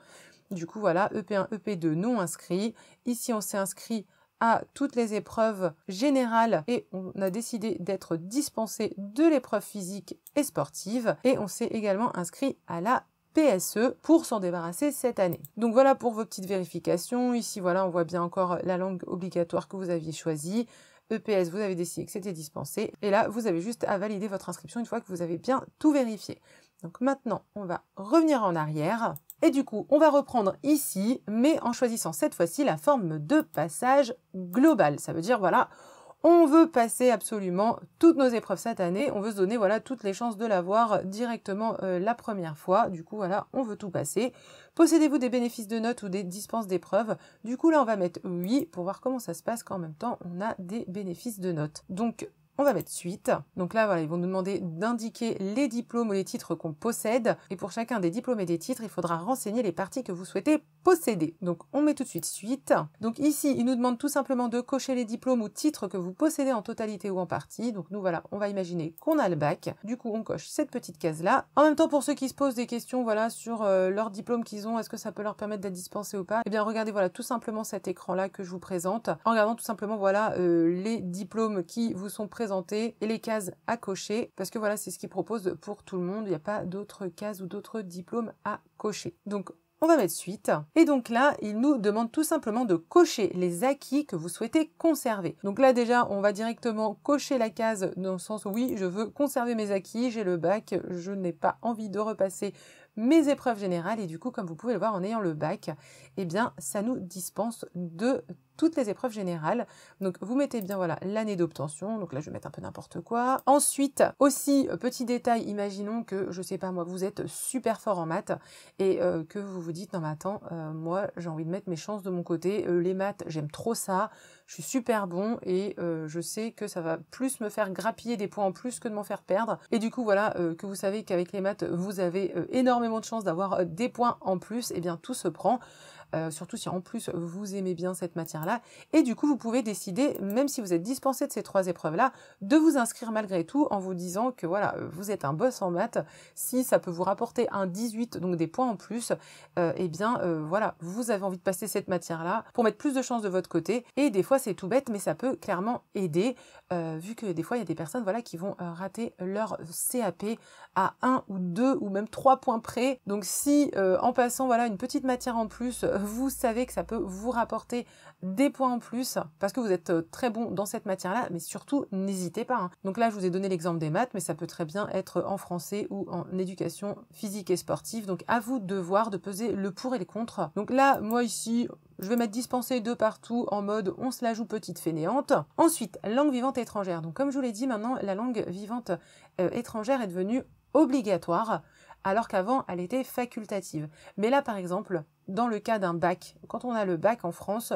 Du coup, voilà, EP1, EP2 non inscrit. Ici, on s'est inscrit à toutes les épreuves générales et on a décidé d'être dispensé de l'épreuve physique et sportive. Et on s'est également inscrit à la PSE pour s'en débarrasser cette année. Donc voilà pour vos petites vérifications. Ici, voilà, on voit bien encore la langue obligatoire que vous aviez choisie. EPS, vous avez décidé que c'était dispensé. Et là, vous avez juste à valider votre inscription une fois que vous avez bien tout vérifié. Donc maintenant, on va revenir en arrière. Et du coup, on va reprendre ici, mais en choisissant cette fois-ci la forme de passage global. Ça veut dire, voilà, on veut passer absolument toutes nos épreuves cette année. On veut se donner, voilà, toutes les chances de l'avoir directement la première fois. Du coup, voilà, on veut tout passer. Possédez-vous des bénéfices de notes ou des dispenses d'épreuves? Du coup, là, on va mettre oui pour voir comment ça se passe qu'en même temps, on a des bénéfices de notes. Donc, on va mettre suite. Donc là, voilà, ils vont nous demander d'indiquer les diplômes ou les titres qu'on possède. Et pour chacun des diplômes et des titres, il faudra renseigner les parties que vous souhaitez posséder. Donc, on met tout de suite suite. Donc ici, ils nous demandent tout simplement de cocher les diplômes ou titres que vous possédez en totalité ou en partie. Donc nous, voilà, on va imaginer qu'on a le bac. Du coup, on coche cette petite case-là. En même temps, pour ceux qui se posent des questions, voilà, sur leur diplôme qu'ils ont, est-ce que ça peut leur permettre d'être dispensé ou pas? Eh bien, regardez, voilà, tout simplement cet écran-là que je vous présente. En regardant tout simplement, voilà, les diplômes qui vous sont présentés et les cases à cocher, parce que voilà, c'est ce qu'ils proposent pour tout le monde. Il n'y a pas d'autres cases ou d'autres diplômes à cocher. Donc, on va mettre suite. Et donc là, il nous demande tout simplement de cocher les acquis que vous souhaitez conserver. Donc là, déjà, on va directement cocher la case dans le sens où oui, je veux conserver mes acquis, j'ai le bac, je n'ai pas envie de repasser mes épreuves générales. Et du coup, comme vous pouvez le voir, en ayant le bac, eh bien, ça nous dispense de toutes les épreuves générales. Donc, vous mettez bien, voilà, l'année d'obtention. Donc là, je vais mettre un peu n'importe quoi. Ensuite, aussi, petit détail, imaginons que, je sais pas moi, vous êtes super fort en maths et que vous vous dites, non mais attends, moi, j'ai envie de mettre mes chances de mon côté. Les maths, j'aime trop ça. Je suis super bon et je sais que ça va plus me faire grappiller des points en plus que de m'en faire perdre. Et du coup, voilà, que vous savez qu'avec les maths, vous avez énormément de chances d'avoir des points en plus. Et bien, tout se prend. Surtout si en plus vous aimez bien cette matière-là. Et du coup, vous pouvez décider, même si vous êtes dispensé de ces 3 épreuves-là, de vous inscrire malgré tout en vous disant que voilà, vous êtes un boss en maths. Si ça peut vous rapporter un 18, donc des points en plus, eh bien voilà, vous avez envie de passer cette matière-là pour mettre plus de chances de votre côté. Et des fois, c'est tout bête, mais ça peut clairement aider, vu que des fois, il y a des personnes voilà, qui vont rater leur CAP à 1 ou 2 ou même 3 points près. Donc si en passant voilà, une petite matière en plus, vous savez que ça peut vous rapporter des points en plus parce que vous êtes très bon dans cette matière-là, mais surtout, n'hésitez pas. Hein. Donc là, je vous ai donné l'exemple des maths, mais ça peut très bien être en français ou en éducation physique et sportive. Donc à vous de voir, de peser le pour et le contre. Donc là, moi ici, je vais mettre dispensé de partout en mode on se la joue petite fainéante. Ensuite, langue vivante étrangère. Donc comme je vous l'ai dit, maintenant la langue vivante étrangère est devenue obligatoire, alors qu'avant elle était facultative. Mais là par exemple, dans le cas d'un bac, quand on a le bac en France,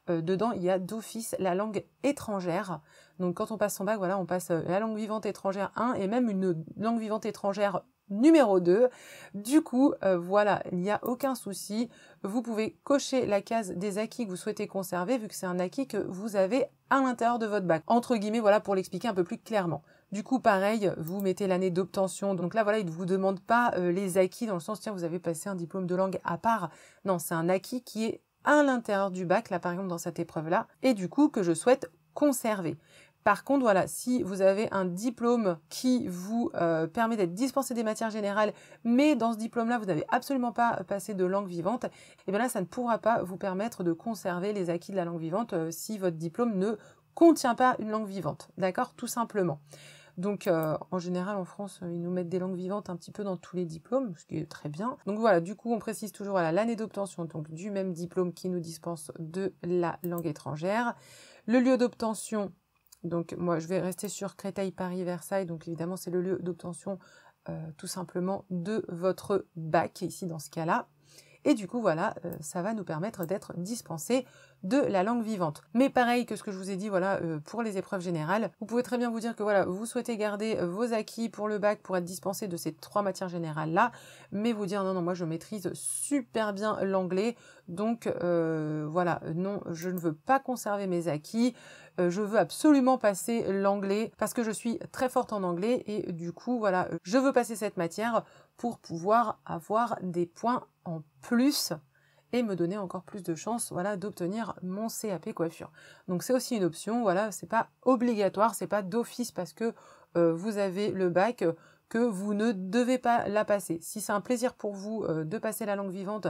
dedans il y a d'office la langue étrangère. Donc quand on passe son bac, voilà, on passe la langue vivante étrangère 1 et même une langue vivante étrangère numéro 2. Du coup, voilà, il n'y a aucun souci. Vous pouvez cocher la case des acquis que vous souhaitez conserver, vu que c'est un acquis que vous avez à l'intérieur de votre bac. Entre guillemets, voilà, pour l'expliquer un peu plus clairement. Du coup, pareil, vous mettez l'année d'obtention. Donc là, voilà, il ne vous demande pas les acquis dans le sens, tiens, vous avez passé un diplôme de langue à part. Non, c'est un acquis qui est à l'intérieur du bac, là, par exemple, dans cette épreuve-là, et du coup, que je souhaite conserver. Par contre, voilà, si vous avez un diplôme qui vous permet d'être dispensé des matières générales, mais dans ce diplôme-là, vous n'avez absolument pas passé de langue vivante, et bien là, ça ne pourra pas vous permettre de conserver les acquis de la langue vivante si votre diplôme ne contient pas une langue vivante, d'accord? Tout simplement. Donc, en général, en France, ils nous mettent des langues vivantes un petit peu dans tous les diplômes, ce qui est très bien. Donc voilà, du coup, on précise toujours voilà, l'année d'obtention donc du même diplôme qui nous dispense de la langue étrangère. Le lieu d'obtention, donc moi, je vais rester sur Créteil, Paris, Versailles. Donc évidemment, c'est le lieu d'obtention tout simplement de votre bac, ici dans ce cas-là. Et du coup, voilà, ça va nous permettre d'être dispensés de la langue vivante. Mais pareil que ce que je vous ai dit, voilà, pour les épreuves générales, vous pouvez très bien vous dire que voilà, vous souhaitez garder vos acquis pour le bac pour être dispensé de ces 3 matières générales-là, mais vous dire non, non, moi je maîtrise super bien l'anglais, donc voilà, non, je ne veux pas conserver mes acquis, je veux absolument passer l'anglais parce que je suis très forte en anglais et du coup, voilà, je veux passer cette matière pour pouvoir avoir des points en plus et me donner encore plus de chances, voilà, d'obtenir mon CAP coiffure. Donc c'est aussi une option, voilà, c'est pas obligatoire, c'est pas d'office parce que vous avez le bac que vous ne devez pas la passer. Si c'est un plaisir pour vous de passer la langue vivante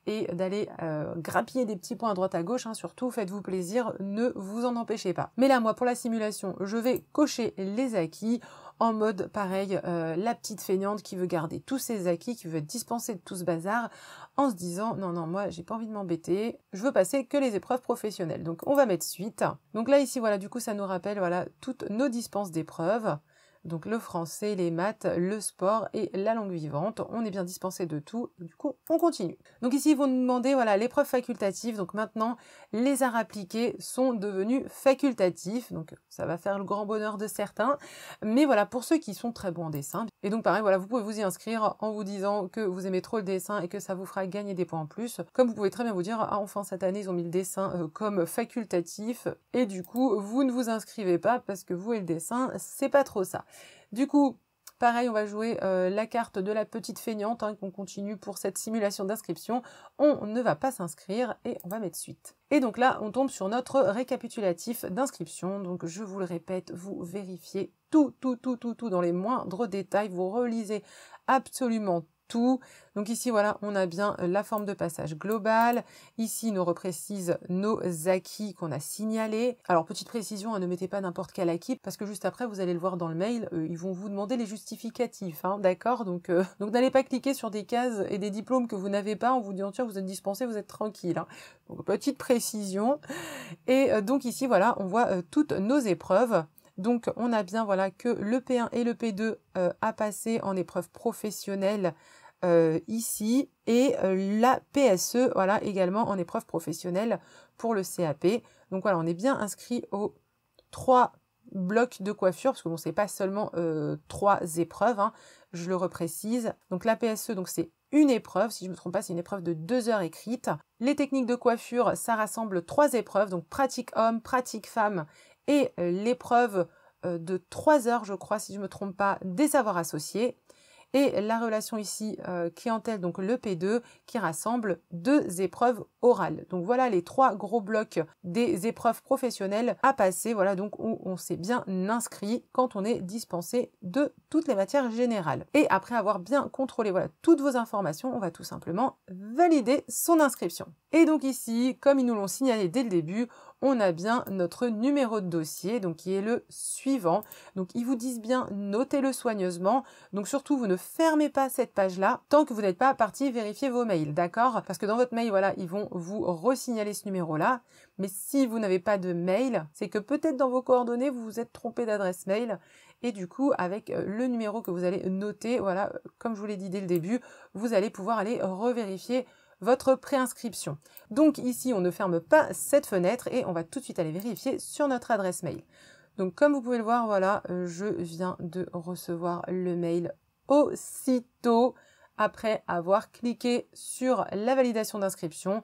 et d'aller grappiller des petits points à droite à gauche, hein, surtout faites-vous plaisir, ne vous en empêchez pas. Mais là, moi, pour la simulation, je vais cocher les acquis en mode pareil, la petite feignante qui veut garder tous ses acquis, qui veut être dispensée de tout ce bazar, en se disant non, non, moi j'ai pas envie de m'embêter, je veux passer que les épreuves professionnelles. Donc on va mettre suite. Donc là ici, voilà, du coup ça nous rappelle voilà toutes nos dispenses d'épreuves. Donc le français, les maths, le sport et la langue vivante. On est bien dispensé de tout. Du coup, on continue. Donc ici, ils vont nous demander voilà, l'épreuve facultative. Donc maintenant, les arts appliqués sont devenus facultatifs. Donc ça va faire le grand bonheur de certains. Mais voilà, pour ceux qui sont très bons en dessin. Et donc pareil, voilà, vous pouvez vous y inscrire en vous disant que vous aimez trop le dessin et que ça vous fera gagner des points en plus. Comme vous pouvez très bien vous dire, ah enfin cette année, ils ont mis le dessin comme facultatif. Et du coup, vous ne vous inscrivez pas parce que vous et le dessin, c'est pas trop ça. Du coup, pareil, on va jouer la carte de la petite feignante, hein, qu'on continue pour cette simulation d'inscription. On ne va pas s'inscrire et on va mettre suite. Et donc là, on tombe sur notre récapitulatif d'inscription. Donc je vous le répète, vous vérifiez tout dans les moindres détails. Vous relisez absolument tout. Donc ici, voilà, on a bien la forme de passage globale. Ici, nous reprécise nos acquis qu'on a signalés. Alors, petite précision, hein, ne mettez pas n'importe quel acquis, parce que juste après, vous allez le voir dans le mail, ils vont vous demander les justificatifs, hein, d'accord? Donc n'allez pas cliquer sur des cases et des diplômes que vous n'avez pas en vous disant, tiens, vous êtes dispensé, vous êtes tranquille. Hein. Donc, petite précision. Et donc ici, voilà, on voit toutes nos épreuves. Donc, on a bien voilà, que le P1 et le P2 à passer en épreuve professionnelle ici et la PSE voilà, également en épreuve professionnelle pour le CAP. Donc voilà, on est bien inscrit aux 3 blocs de coiffure, parce que bon, c'est pas seulement 3 épreuves, hein, je le reprécise. Donc la PSE, donc c'est une épreuve, si je ne me trompe pas, c'est une épreuve de 2 heures écrite. Les techniques de coiffure, ça rassemble 3 épreuves, donc pratique homme, pratique femme, et l'épreuve de 3 heures, je crois, si je ne me trompe pas, des savoirs associés. Et la relation ici clientèle, donc le P2, qui rassemble 2 épreuves orales. Donc voilà les 3 gros blocs des épreuves professionnelles à passer. Voilà donc où on s'est bien inscrit quand on est dispensé de toutes les matières générales. Et après avoir bien contrôlé voilà, toutes vos informations, on va tout simplement valider son inscription. Et donc ici, comme ils nous l'ont signalé dès le début, on a bien notre numéro de dossier, donc qui est le suivant. Donc ils vous disent bien notez-le soigneusement. Donc surtout, vous ne fermez pas cette page-là tant que vous n'êtes pas parti vérifier vos mails, d'accord? Parce que dans votre mail, voilà, ils vont vous resignaler ce numéro-là. Mais si vous n'avez pas de mail, c'est que peut-être dans vos coordonnées, vous vous êtes trompé d'adresse mail. Et du coup, avec le numéro que vous allez noter, voilà, comme je vous l'ai dit dès le début, vous allez pouvoir aller revérifier votre préinscription. Donc ici, on ne ferme pas cette fenêtre et on va tout de suite aller vérifier sur notre adresse mail. Donc comme vous pouvez le voir, voilà, je viens de recevoir le mail aussitôt après avoir cliqué sur la validation d'inscription.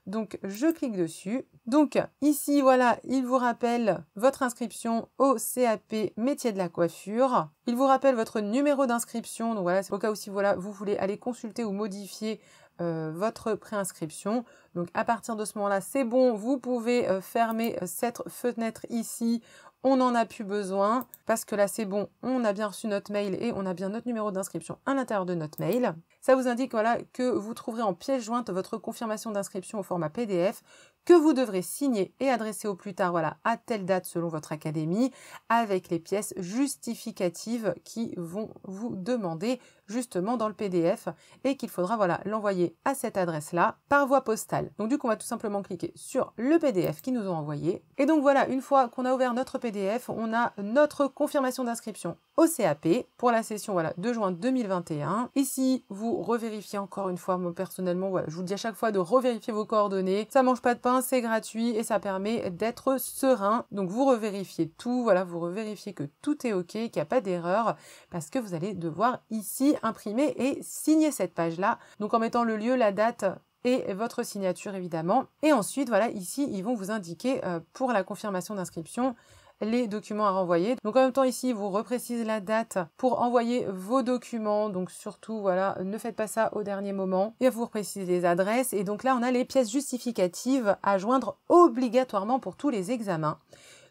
Donc je clique dessus. Donc ici, voilà, il vous rappelle votre inscription au CAP métier de la coiffure. Il vous rappelle votre numéro d'inscription. Donc voilà, c'est au cas où si voilà, vous voulez aller consulter ou modifier votre préinscription. Donc à partir de ce moment-là, c'est bon, vous pouvez fermer cette fenêtre ici. On n'en a plus besoin parce que là c'est bon, on a bien reçu notre mail et on a bien notre numéro d'inscription à l'intérieur de notre mail. Ça vous indique voilà, que vous trouverez en pièce jointe votre confirmation d'inscription au format PDF que vous devrez signer et adresser au plus tard voilà, à telle date selon votre académie avec les pièces justificatives qui vont vous demander justement dans le PDF et qu'il faudra voilà, l'envoyer à cette adresse-là par voie postale. Donc du coup, on va tout simplement cliquer sur le PDF qu'ils nous ont envoyé. Et donc voilà, une fois qu'on a ouvert notre PDF, on a notre confirmation d'inscription au CAP pour la session voilà, de juin 2021. Ici, vous revérifiez encore une fois, moi personnellement, voilà, je vous dis à chaque fois de revérifier vos coordonnées. Ça mange pas de pain, c'est gratuit et ça permet d'être serein. Donc vous revérifiez tout, voilà, vous revérifiez que tout est OK, qu'il n'y a pas d'erreur parce que vous allez devoir ici imprimer et signer cette page-là. Donc en mettant le lieu, la date et votre signature évidemment. Et ensuite, voilà, ici, ils vont vous indiquer pour la confirmation d'inscription les documents à renvoyer. Donc en même temps ici, vous reprécisez la date pour envoyer vos documents. Donc surtout, voilà, ne faites pas ça au dernier moment. Et vous reprécisez les adresses. Et donc là, on a les pièces justificatives à joindre obligatoirement pour tous les examens.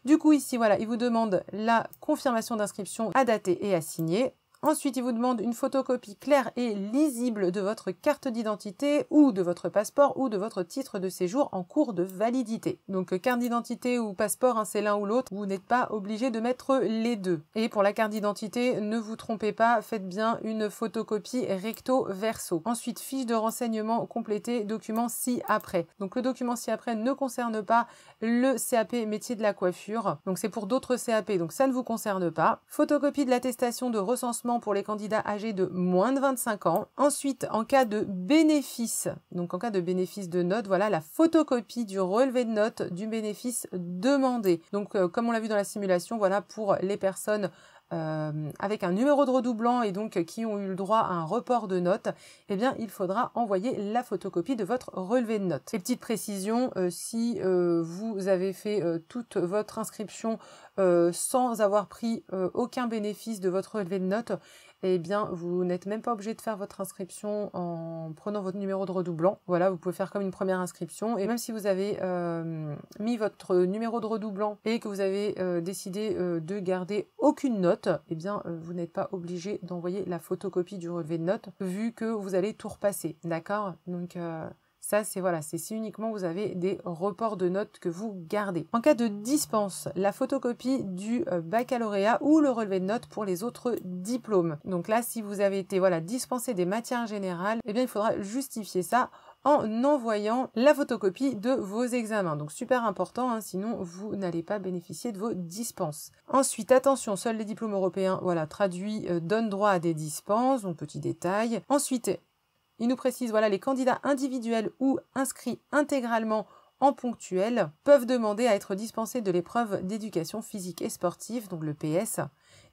Du coup, ici, voilà, il vous demande la confirmation d'inscription à dater et à signer. Ensuite, il vous demande une photocopie claire et lisible de votre carte d'identité ou de votre passeport ou de votre titre de séjour en cours de validité. Donc, carte d'identité ou passeport, hein, c'est l'un ou l'autre. Vous n'êtes pas obligé de mettre les deux. Et pour la carte d'identité, ne vous trompez pas, faites bien une photocopie recto verso. Ensuite, fiche de renseignement complétée, document ci-après. Donc, le document ci-après ne concerne pas le CAP métier de la coiffure. Donc, c'est pour d'autres CAP, donc ça ne vous concerne pas. Photocopie de l'attestation de recensement pour les candidats âgés de moins de 25 ans. Ensuite, en cas de bénéfice, donc en cas de bénéfice de notes, voilà la photocopie du relevé de notes du bénéfice demandé. Donc, comme on l'a vu dans la simulation, voilà pour les personnes avec un numéro de redoublant et donc qui ont eu le droit à un report de notes, eh bien il faudra envoyer la photocopie de votre relevé de notes. Et petite précision, si vous avez fait toute votre inscription sans avoir pris aucun bénéfice de votre relevé de notes, eh bien, vous n'êtes même pas obligé de faire votre inscription en prenant votre numéro de redoublant. Voilà, vous pouvez faire comme une première inscription. Et même si vous avez mis votre numéro de redoublant et que vous avez décidé de garder aucune note, eh bien, vous n'êtes pas obligé d'envoyer la photocopie du relevé de notes vu que vous allez tout repasser. D'accord? Donc, ça, c'est voilà, c'est si uniquement vous avez des reports de notes que vous gardez. En cas de dispense, la photocopie du baccalauréat ou le relevé de notes pour les autres diplômes. Donc là, si vous avez été voilà, dispensé des matières générales, eh bien, il faudra justifier ça en envoyant la photocopie de vos examens. Donc super important, hein, sinon vous n'allez pas bénéficier de vos dispenses. Ensuite, attention, seuls les diplômes européens, voilà, traduits, donnent droit à des dispenses, donc petit détail. Ensuite, il nous précise, voilà, les candidats individuels ou inscrits intégralement en ponctuel peuvent demander à être dispensés de l'épreuve d'éducation physique et sportive, donc le PS,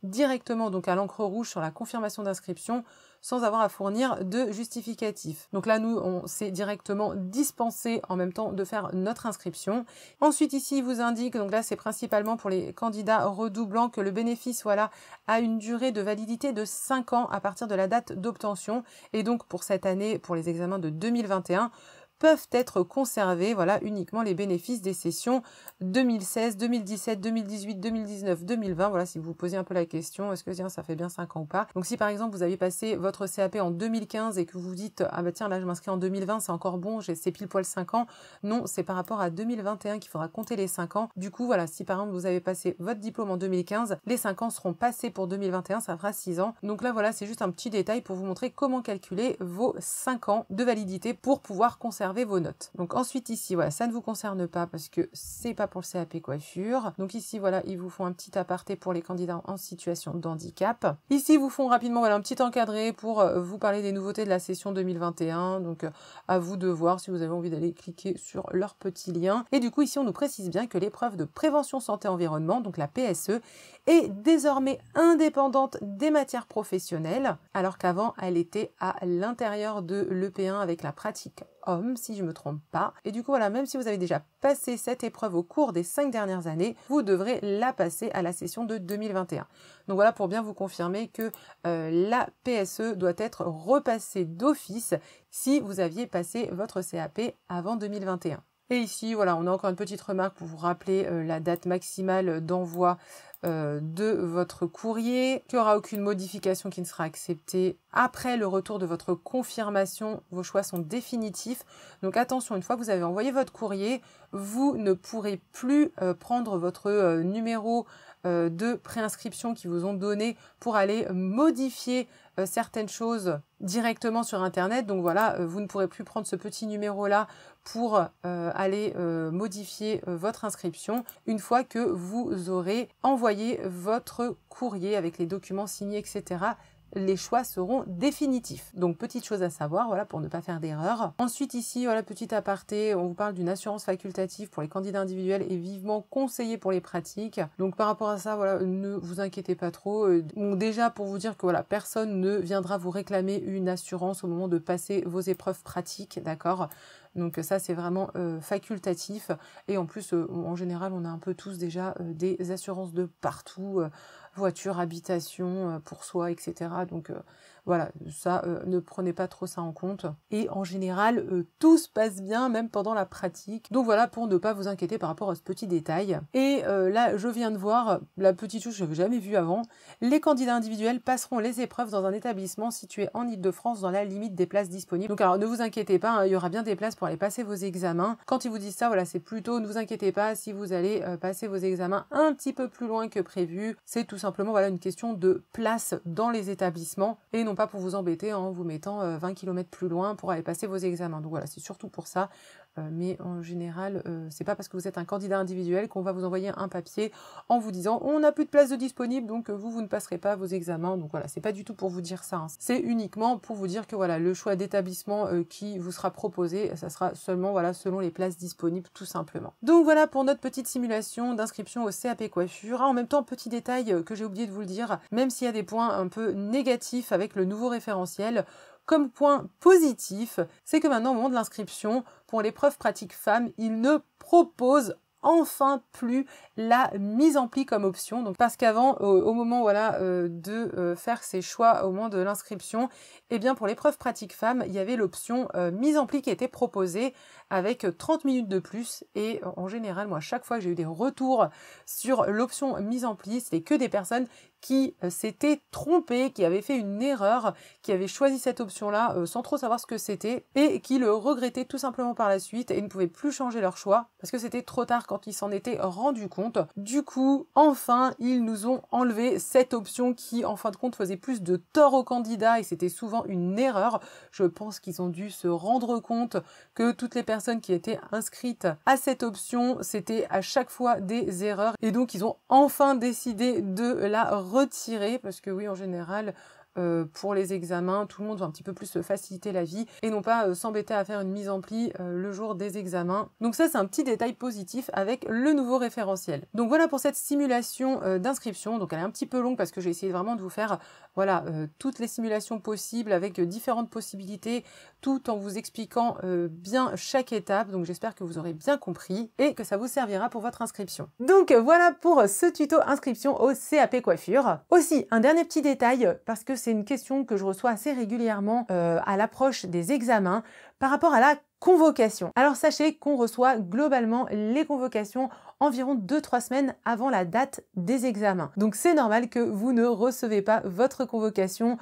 directement donc à l'encre rouge sur la confirmation d'inscription sans avoir à fournir de justificatif. Donc là, nous, on s'est directement dispensé en même temps de faire notre inscription. Ensuite, ici, il vous indique, donc là, c'est principalement pour les candidats redoublants que le bénéfice, voilà, a une durée de validité de 5 ans à partir de la date d'obtention. Et donc, pour cette année, pour les examens de 2021, peuvent être conservés, voilà, uniquement les bénéfices des sessions 2016, 2017, 2018, 2019, 2020. Voilà, si vous vous posez un peu la question, est-ce que tiens, ça fait bien 5 ans ou pas? Donc si par exemple vous avez passé votre CAP en 2015 et que vous vous dites ah bah tiens là je m'inscris en 2020, c'est encore bon, c'est pile poil 5 ans. Non, c'est par rapport à 2021 qu'il faudra compter les 5 ans. Du coup voilà, si par exemple vous avez passé votre diplôme en 2015, les 5 ans seront passés pour 2021, ça fera 6 ans. Donc là voilà, c'est juste un petit détail pour vous montrer comment calculer vos 5 ans de validité pour pouvoir conserver vos notes. Donc ensuite ici, voilà, ça ne vous concerne pas parce que c'est pas pour le CAP coiffure. Donc ici, voilà, ils vous font un petit aparté pour les candidats en situation de handicap. Ici, ils vous font rapidement voilà, un petit encadré pour vous parler des nouveautés de la session 2021. Donc à vous de voir si vous avez envie d'aller cliquer sur leur petit lien. Et du coup, ici, on nous précise bien que l'épreuve de prévention santé environnement, donc la PSE, est désormais indépendante des matières professionnelles, alors qu'avant, elle était à l'intérieur de l'EP1 avec la pratique homme, si je ne me trompe pas. Et du coup, voilà, même si vous avez déjà passé cette épreuve au cours des 5 dernières années, vous devrez la passer à la session de 2021. Donc voilà, pour bien vous confirmer que la PSE doit être repassée d'office si vous aviez passé votre CAP avant 2021. Et ici, voilà, on a encore une petite remarque pour vous rappeler la date maximale d'envoi de votre courrier, qu'il n'y aura aucune modification qui ne sera acceptée. Après le retour de votre confirmation, vos choix sont définitifs. Donc attention, une fois que vous avez envoyé votre courrier, vous ne pourrez plus prendre votre numéro de préinscription qu'ils vous ont donné pour aller modifier certaines choses directement sur Internet. Donc voilà, vous ne pourrez plus prendre ce petit numéro-là pour aller modifier votre inscription une fois que vous aurez envoyé votre courrier avec les documents signés, etc. Les choix seront définitifs. Donc, petite chose à savoir, voilà, pour ne pas faire d'erreur. Ensuite, ici, voilà, petit aparté, on vous parle d'une assurance facultative pour les candidats individuels et vivement conseillée pour les pratiques. Donc, par rapport à ça, voilà, ne vous inquiétez pas trop. Bon, déjà, pour vous dire que, voilà, personne ne viendra vous réclamer une assurance au moment de passer vos épreuves pratiques, d'accord ? Donc ça, c'est vraiment facultatif. Et en plus, en général, on a un peu tous déjà des assurances de partout, voiture, habitation, pour soi, etc. Donc voilà, ça, ne prenez pas trop ça en compte. Et en général, tout se passe bien, même pendant la pratique. Donc voilà, pour ne pas vous inquiéter par rapport à ce petit détail. Et là, je viens de voir la petite chose que je n'avais jamais vue avant. Les candidats individuels passeront les épreuves dans un établissement situé en Île-de-France dans la limite des places disponibles. Donc alors, ne vous inquiétez pas, hein, il y aura bien des places pour aller passer vos examens. Quand ils vous disent ça, voilà, c'est plutôt, ne vous inquiétez pas si vous allez passer vos examens un petit peu plus loin que prévu. C'est tout simplement voilà, une question de place dans les établissements et non pas pour vous embêter en vous mettant 20 km plus loin pour aller passer vos examens. Donc voilà, c'est surtout pour ça. Mais en général, c'est pas parce que vous êtes un candidat individuel qu'on va vous envoyer un papier en vous disant on n'a plus de place de disponible, donc vous ne passerez pas vos examens. Donc voilà, c'est pas du tout pour vous dire ça. Hein. C'est uniquement pour vous dire que voilà, le choix d'établissement qui vous sera proposé, ça sera seulement voilà selon les places disponibles tout simplement. Donc voilà pour notre petite simulation d'inscription au CAP coiffure. Ah, en même temps, petit détail que j'ai oublié de vous le dire, même s'il y a des points un peu négatifs avec le nouveau référentiel, comme point positif, c'est que maintenant, au moment de l'inscription, pour l'épreuve pratique femme, il ne propose enfin plus la mise en pli comme option. Donc parce qu'avant, au moment voilà de faire ses choix au moment de l'inscription, eh bien pour l'épreuve pratique femme, il y avait l'option mise en pli qui était proposée avec 30 minutes de plus. Et en général, moi, chaque fois que j'ai eu des retours sur l'option mise en pli, c'était que des personnes qui s'étaient trompées, qui avaient fait une erreur, qui avaient choisi cette option-là sans trop savoir ce que c'était et qui le regrettaient tout simplement par la suite et ne pouvaient plus changer leur choix parce que c'était trop tard quand ils s'en étaient rendus compte. Du coup, enfin, ils nous ont enlevé cette option qui, en fin de compte, faisait plus de tort aux candidats et c'était souvent une erreur. Je pense qu'ils ont dû se rendre compte que toutes les personnes qui étaient inscrites à cette option, c'était à chaque fois des erreurs et donc ils ont enfin décidé de la retirer parce que oui, en général, pour les examens, tout le monde va un petit peu plus se faciliter la vie et non pas s'embêter à faire une mise en pli le jour des examens. Donc ça, c'est un petit détail positif avec le nouveau référentiel. Donc voilà pour cette simulation d'inscription. Donc elle est un petit peu longue parce que j'ai essayé vraiment de vous faire voilà, toutes les simulations possibles avec différentes possibilités tout en vous expliquant bien chaque étape. Donc j'espère que vous aurez bien compris et que ça vous servira pour votre inscription. Donc voilà pour ce tuto inscription au CAP coiffure. Aussi, un dernier petit détail parce que c'est une question que je reçois assez régulièrement à l'approche des examens par rapport à la convocation. Alors sachez qu'on reçoit globalement les convocations environ 2-3 semaines avant la date des examens. Donc c'est normal que vous ne recevez pas votre convocation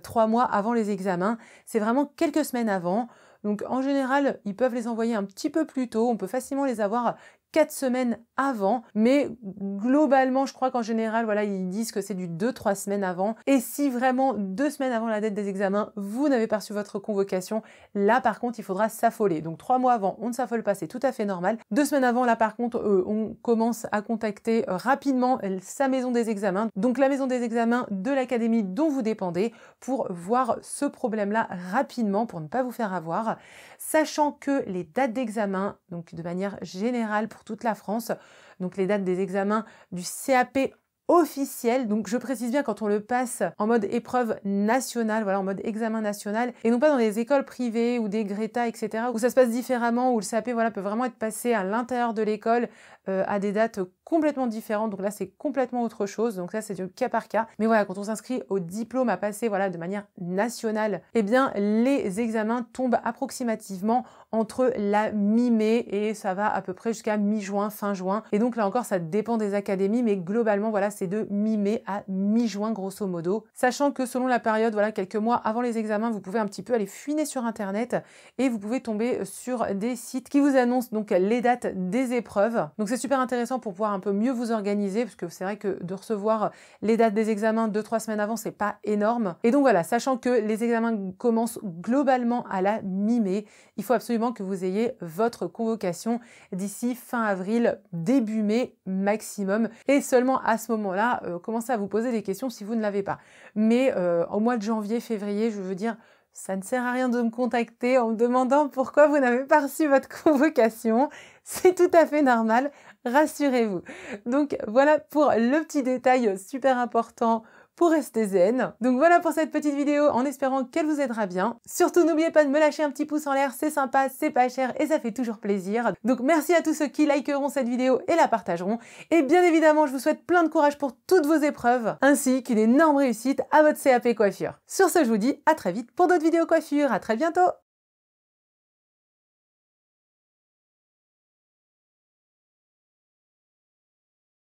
3 mois avant les examens. C'est vraiment quelques semaines avant. Donc en général, ils peuvent les envoyer un petit peu plus tôt. On peut facilement les avoir 4 semaines avant, mais globalement, je crois qu'en général, voilà, ils disent que c'est du 2-3 semaines avant. Et si vraiment 2 semaines avant la date des examens, vous n'avez pas reçu votre convocation, là par contre, il faudra s'affoler. Donc 3 mois avant, on ne s'affole pas, c'est tout à fait normal. 2 semaines avant, là par contre, on commence à contacter rapidement sa maison des examens, donc la maison des examens de l'académie dont vous dépendez, pour voir ce problème-là rapidement, pour ne pas vous faire avoir. Sachant que les dates d'examen, donc de manière générale pour toute la France, donc les dates des examens du CAP officiel, donc je précise bien quand on le passe en mode épreuve nationale, voilà, en mode examen national, et non pas dans les écoles privées ou des Greta, etc., où ça se passe différemment, où le CAP voilà, peut vraiment être passé à l'intérieur de l'école à des dates complètement différentes, donc là c'est complètement autre chose, donc là c'est du cas par cas. Mais voilà, quand on s'inscrit au diplôme à passer voilà, de manière nationale, eh bien les examens tombent approximativement entre la mi-mai et ça va à peu près jusqu'à mi-juin, fin juin. Et donc là encore, ça dépend des académies, mais globalement, voilà, c'est de mi-mai à mi-juin, grosso modo. Sachant que selon la période, voilà, quelques mois avant les examens, vous pouvez un petit peu aller fouiner sur Internet et vous pouvez tomber sur des sites qui vous annoncent donc les dates des épreuves. Donc c'est super intéressant pour pouvoir un peu mieux vous organiser, parce que c'est vrai que de recevoir les dates des examens 2-3 semaines avant, c'est pas énorme. Et donc voilà, sachant que les examens commencent globalement à la mi-mai, il faut absolument que vous ayez votre convocation d'ici fin avril, début mai maximum. Et seulement à ce moment-là, commencez à vous poser des questions si vous ne l'avez pas. Mais au mois de janvier, février, je veux dire, ça ne sert à rien de me contacter en me demandant pourquoi vous n'avez pas reçu votre convocation. C'est tout à fait normal, rassurez-vous. Donc voilà pour le petit détail super important pour rester zen. Donc voilà pour cette petite vidéo en espérant qu'elle vous aidera bien. Surtout n'oubliez pas de me lâcher un petit pouce en l'air, c'est sympa, c'est pas cher et ça fait toujours plaisir. Donc merci à tous ceux qui likeront cette vidéo et la partageront. Et bien évidemment, je vous souhaite plein de courage pour toutes vos épreuves, ainsi qu'une énorme réussite à votre CAP coiffure. Sur ce, je vous dis à très vite pour d'autres vidéos coiffure. À très bientôt!